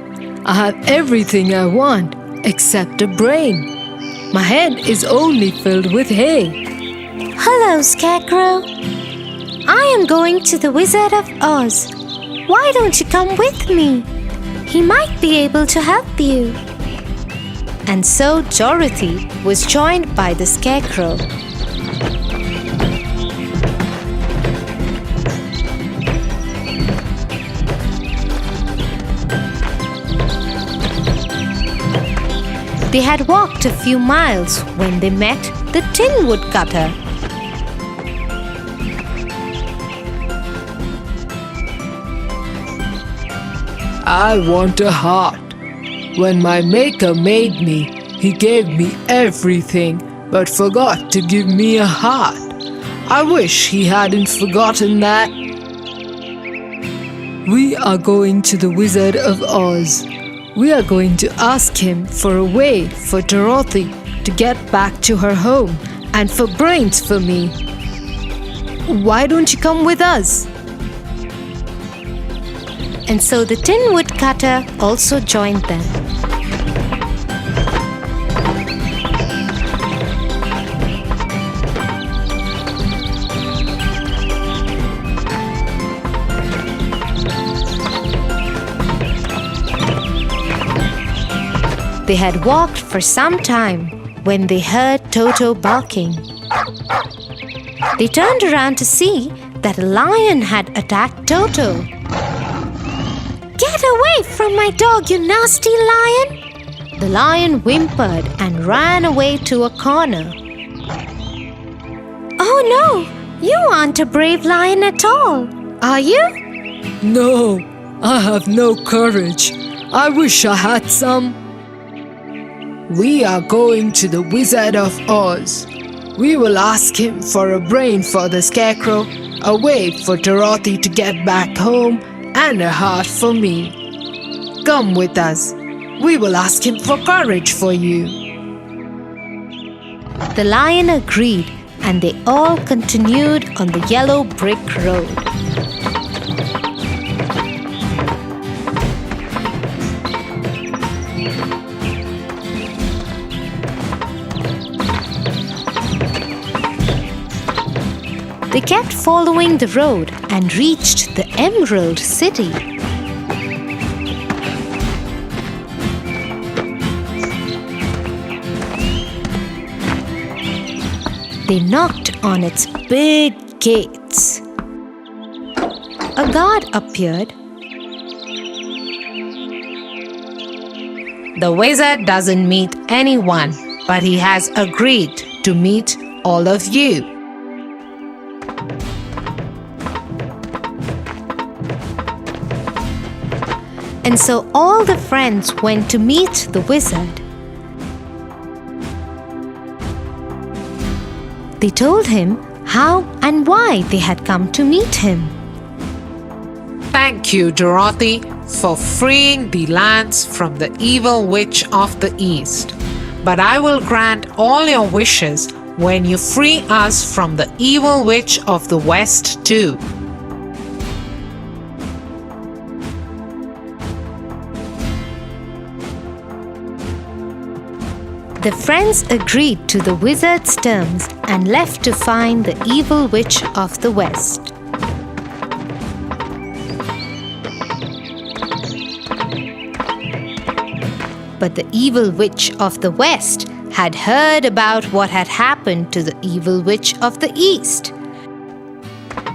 S8: I have everything I want except a brain. My head is only filled with hay.
S2: Hello, Scarecrow. I am going to the Wizard of Oz. Why don't you come with me? He might be able to help you.
S1: And so Dorothy was joined by the Scarecrow. They had walked a few miles when they met the Tin Woodcutter.
S8: I want a heart. When my maker made me, he gave me everything but forgot to give me a heart. I wish he hadn't forgotten that. We are going to the Wizard of Oz. We are going to ask him for a way for Dorothy to get back to her home and for brains for me. Why don't you come with us?
S1: And so the Tin Woodcutter also joined them. They had walked for some time when they heard Toto barking. They turned around to see that a lion had attacked Toto.
S2: Get away from my dog, you nasty lion!
S1: The lion whimpered and ran away to a corner.
S2: Oh no! You aren't a brave lion at all, are you?
S8: No, I have no courage. I wish I had some. We are going to the Wizard of Oz. We will ask him for a brain for the Scarecrow, a way for Dorothy to get back home, and a heart for me. Come with us. We will ask him for courage for you.
S1: The lion agreed, and they all continued on the yellow brick road. They kept following the road and reached the Emerald City. They knocked on its big gates. A guard appeared.
S3: The wizard doesn't meet anyone, but he has agreed to meet all of you.
S1: And so all the friends went to meet the wizard. They told him how and why they had come to meet him.
S3: Thank you, Dorothy, for freeing the lands from the evil witch of the East. But I will grant all your wishes when you free us from the evil witch of the West too.
S1: The friends agreed to the wizard's terms and left to find the evil witch of the West. But the evil witch of the West had heard about what had happened to the evil witch of the East.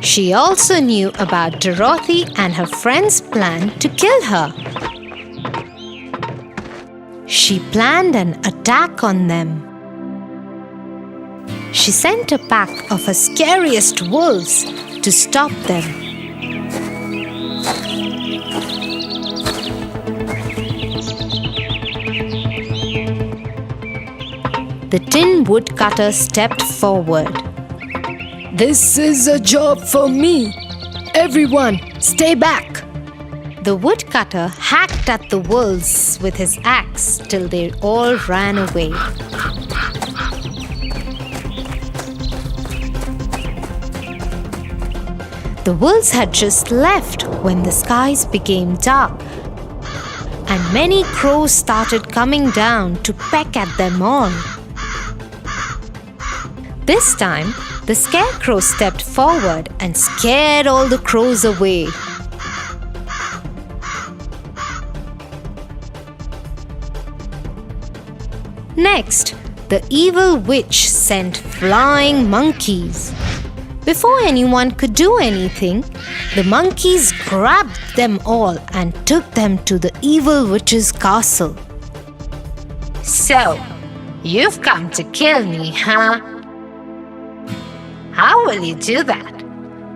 S1: She also knew about Dorothy and her friends' plan to kill her. She planned an attack on them. She sent a pack of her scariest wolves to stop them. The Tin Woodcutter stepped forward.
S8: This is a job for me. Everyone, stay back.
S1: The woodcutter hacked at the wolves with his axe till they all ran away. The wolves had just left when the skies became dark, and many crows started coming down to peck at them all. This time, the Scarecrow stepped forward and scared all the crows away. Next, the evil witch sent flying monkeys. Before anyone could do anything, the monkeys grabbed them all and took them to the evil witch's castle.
S3: So, you've come to kill me, huh? How will you do that?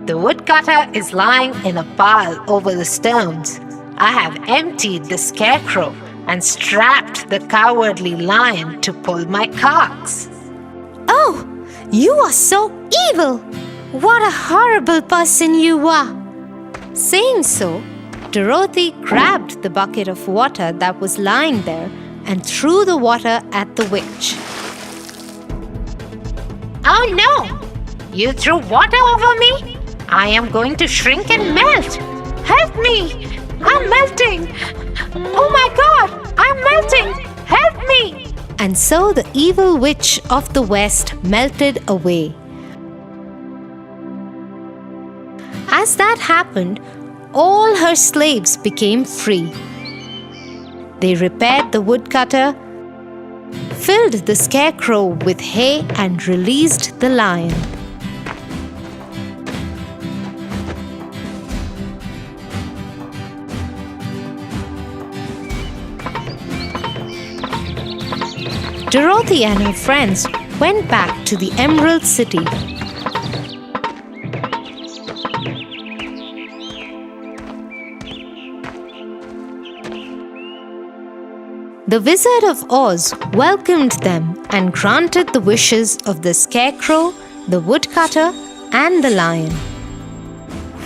S3: The woodcutter is lying in a pile over the stones. I have emptied the Scarecrow and strapped the cowardly lion to pull my carts.
S1: Oh, you are so evil! What a horrible person you are! Saying so, Dorothy grabbed the bucket of water that was lying there and threw the water at the witch.
S3: Oh no! You threw water over me? I am going to shrink and melt! Help me! I'm melting! Oh my God! I'm melting! Help me!
S1: And so the evil witch of the West melted away. As that happened, all her slaves became free. They repaired the woodcutter, filled the Scarecrow with hay, and released the lion. Dorothy and her friends went back to the Emerald City. The Wizard of Oz welcomed them and granted the wishes of the Scarecrow, the Woodcutter, and the Lion.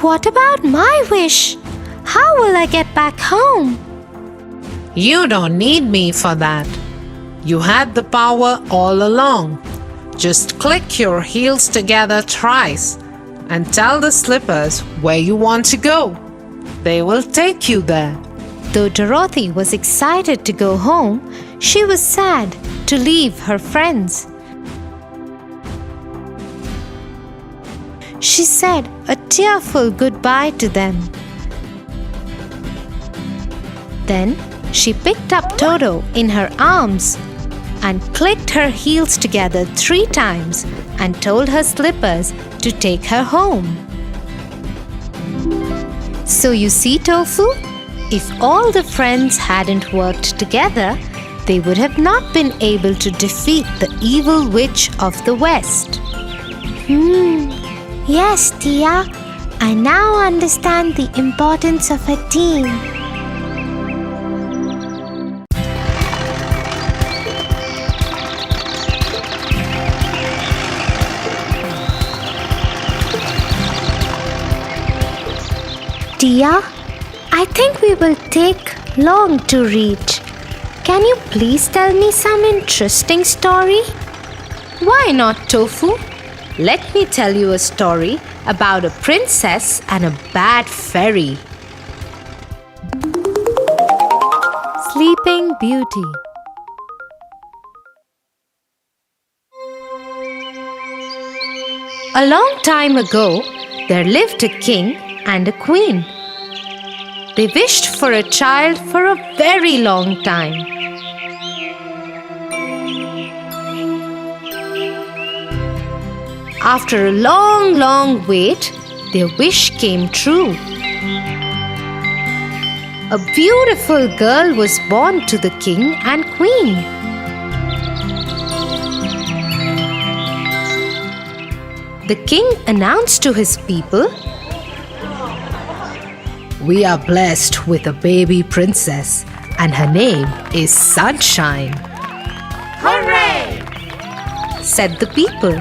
S2: What about my wish? How will I get back home?
S3: You don't need me for that. You had the power all along. Just click your heels together thrice and tell the slippers where you want to go. They will take you there.
S1: Though Dorothy was excited to go home, she was sad to leave her friends. She said a tearful goodbye to them. Then she picked up Toto in her arms and clicked her heels together 3 times and told her slippers to take her home. So you see, Tofu, if all the friends hadn't worked together, they would have not been able to defeat the evil witch of the West.
S2: Yes, Tia. I now understand the importance of a team. Tia, I think we will take long to reach. Can you please tell me some interesting story?
S1: Why not, Tofu? Let me tell you a story about a princess and a bad fairy. Sleeping Beauty. A long time ago, there lived a king and a queen. They wished for a child for a very long time. After a long wait, their wish came true. A beautiful girl was born to the king and queen. The king announced to his people, "We are blessed with a baby princess, and her name is Sunshine." "Hooray!" said the people.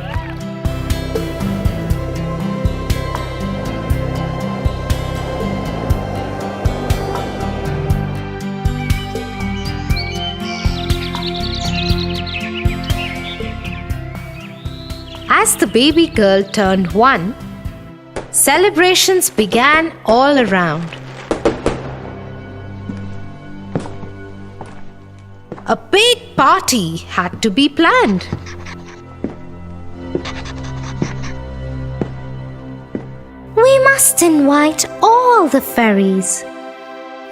S1: As the baby girl turned 1, celebrations began all around. A big party had to be planned.
S2: We must invite all the fairies.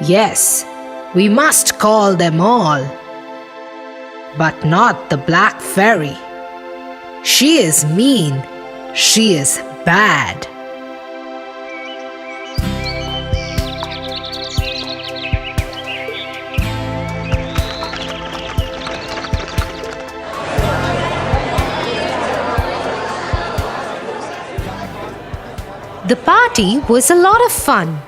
S1: Yes, we must call them all. But not the Black Fairy. She is mean. She is bad. The party was a lot of fun.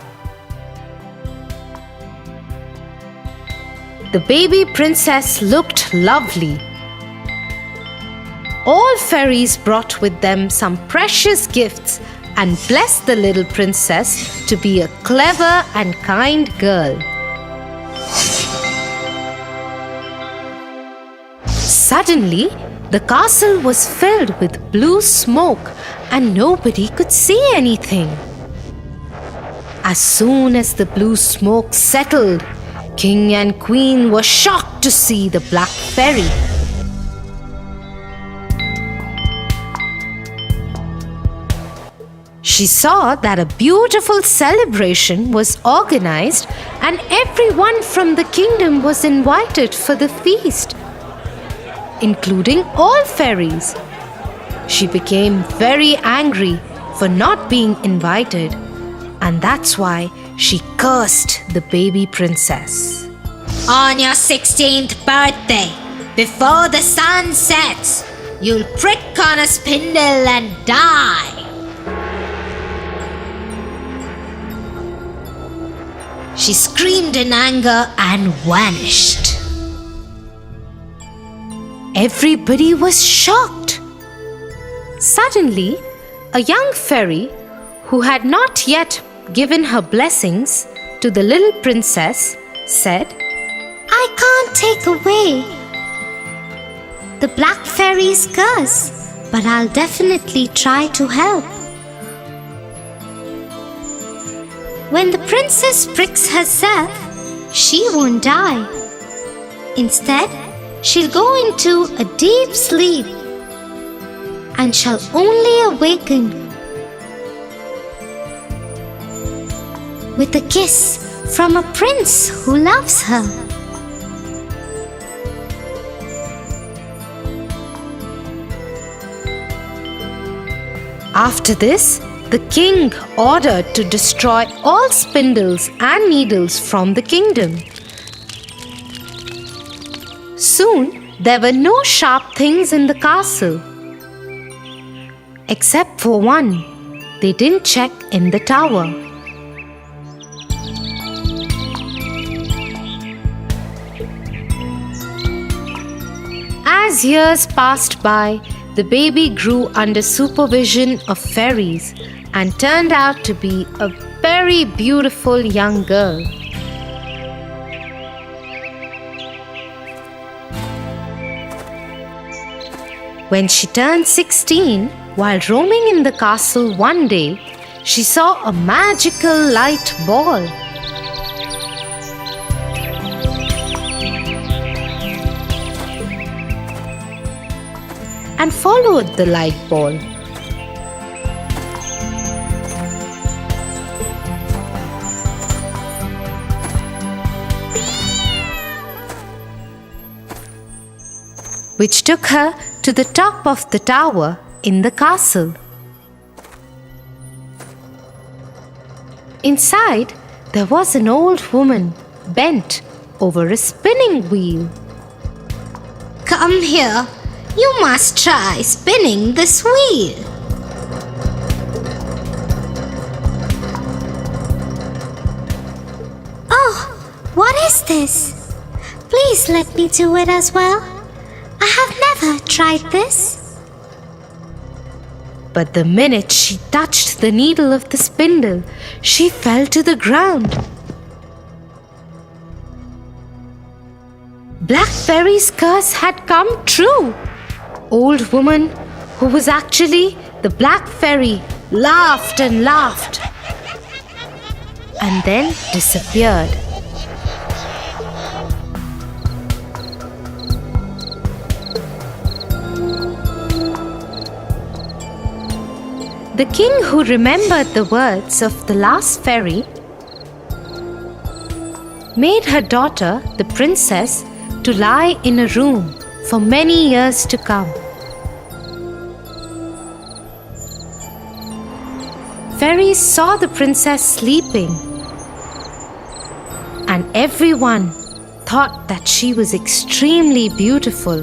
S1: The baby princess looked lovely. All fairies brought with them some precious gifts and blessed the little princess to be a clever and kind girl. Suddenly, the castle was filled with blue smoke and nobody could see anything. As soon as the blue smoke settled, King and Queen were shocked to see the Black Fairy. She saw that a beautiful celebration was organized and everyone from the kingdom was invited for the feast, including all fairies. She became very angry for not being invited, and that's why she cursed the baby princess.
S4: On your 16th birthday, before the sun sets, you'll prick on a spindle and die. She screamed in anger and vanished.
S1: Everybody was shocked. Suddenly, a young fairy who had not yet given her blessings to the little princess said,
S2: I can't take away the black fairy's curse, but I'll definitely try to help. When the princess pricks herself, she won't die. Instead, she'll go into a deep sleep and shall only awaken with a kiss from a prince who loves her.
S1: After this, the king ordered to destroy all spindles and needles from the kingdom. Soon, there were no sharp things in the castle. Except for one, they didn't check in the tower. As years passed by, the baby grew under supervision of fairies and turned out to be a very beautiful young girl. When she turned 16, while roaming in the castle one day, she saw a magical light ball. And followed the light ball. Which took her to the top of the tower in the castle. Inside, there was an old woman bent over a spinning wheel.
S2: Come here. You must try spinning this wheel. Oh, what is this? Please let me do it as well. I have never tried this.
S1: But the minute she touched the needle of the spindle, she fell to the ground. Black Fairy's curse had come true. Old woman, who was actually the Black Fairy, laughed and laughed and then disappeared. The king, who remembered the words of the last fairy, made her daughter, the princess, to lie in a room for many years to come. Fairies saw the princess sleeping, and everyone thought that she was extremely beautiful.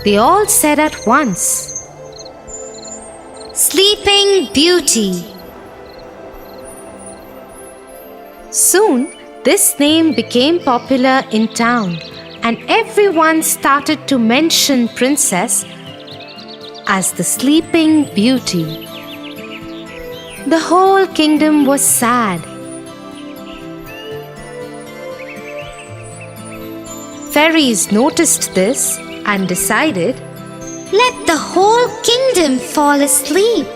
S1: They all said at once,
S2: Sleeping Beauty.
S1: Soon, this name became popular in town, and everyone started to mention Princess as the Sleeping Beauty. The whole kingdom was sad. Fairies noticed this and decided,
S2: Let the whole kingdom fall asleep,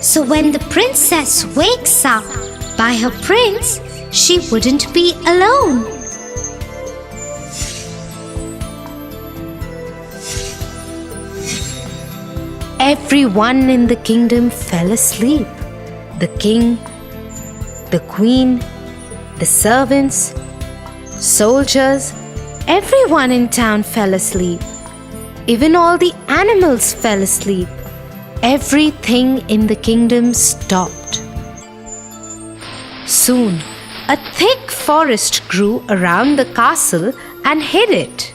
S2: so when the princess wakes up by her prince, she wouldn't be alone.
S1: Everyone in the kingdom fell asleep. The king, the queen, the servants, soldiers, everyone in town fell asleep. Even all the animals fell asleep. Everything in the kingdom stopped. Soon, a thick forest grew around the castle and hid it.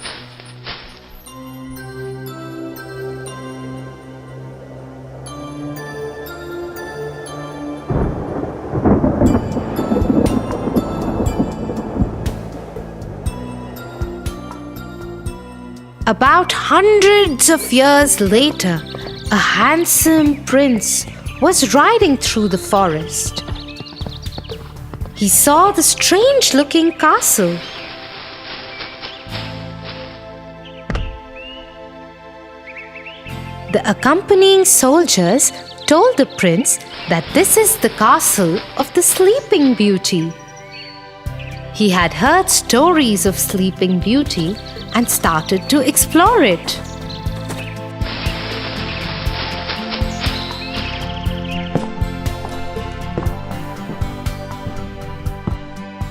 S1: About hundreds of years later, a handsome prince was riding through the forest. He saw the strange-looking castle. The accompanying soldiers told the prince that this is the castle of the Sleeping Beauty. He had heard stories of Sleeping Beauty and started to explore it.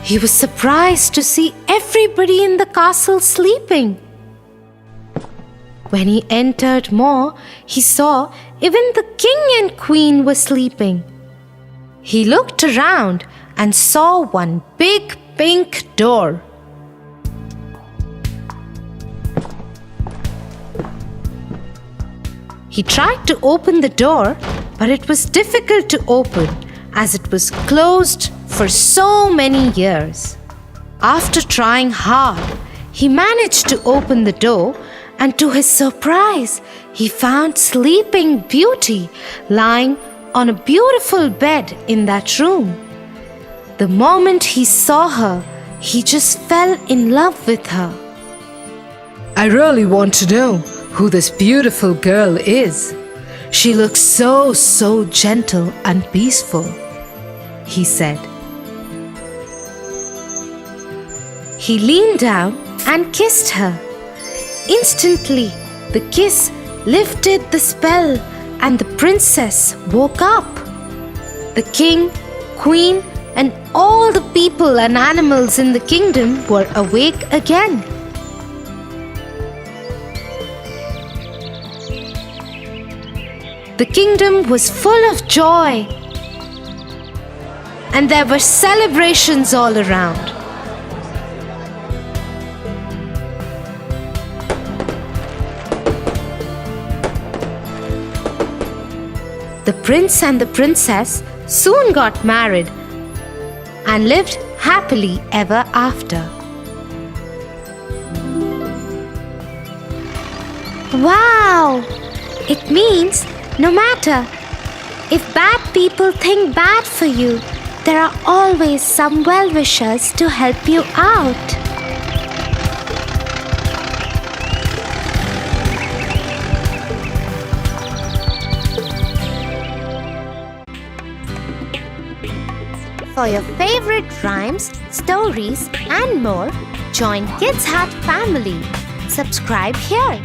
S1: He was surprised to see everybody in the castle sleeping. When he entered more, he saw even the king and queen were sleeping. He looked around and saw one big pink door. He tried to open the door, but it was difficult to open as it was closed for so many years. After trying hard, he managed to open the door, and to his surprise, he found Sleeping Beauty lying on a beautiful bed in that room. The moment he saw her, he just fell in love with her.
S8: I really want to know who this beautiful girl is.
S1: She looks so gentle and peaceful, he said. He leaned down and kissed her. Instantly, the kiss lifted the spell and the princess woke up. The king, queen, and all the people and animals in the kingdom were awake again. The kingdom was full of joy, and there were celebrations all around. The prince and the princess soon got married and lived happily ever after.
S2: Wow! It means no matter if bad people think bad for you, there are always some well-wishers to help you out.
S4: For your favorite rhymes, stories, and more, join Kids Hut family. Subscribe here.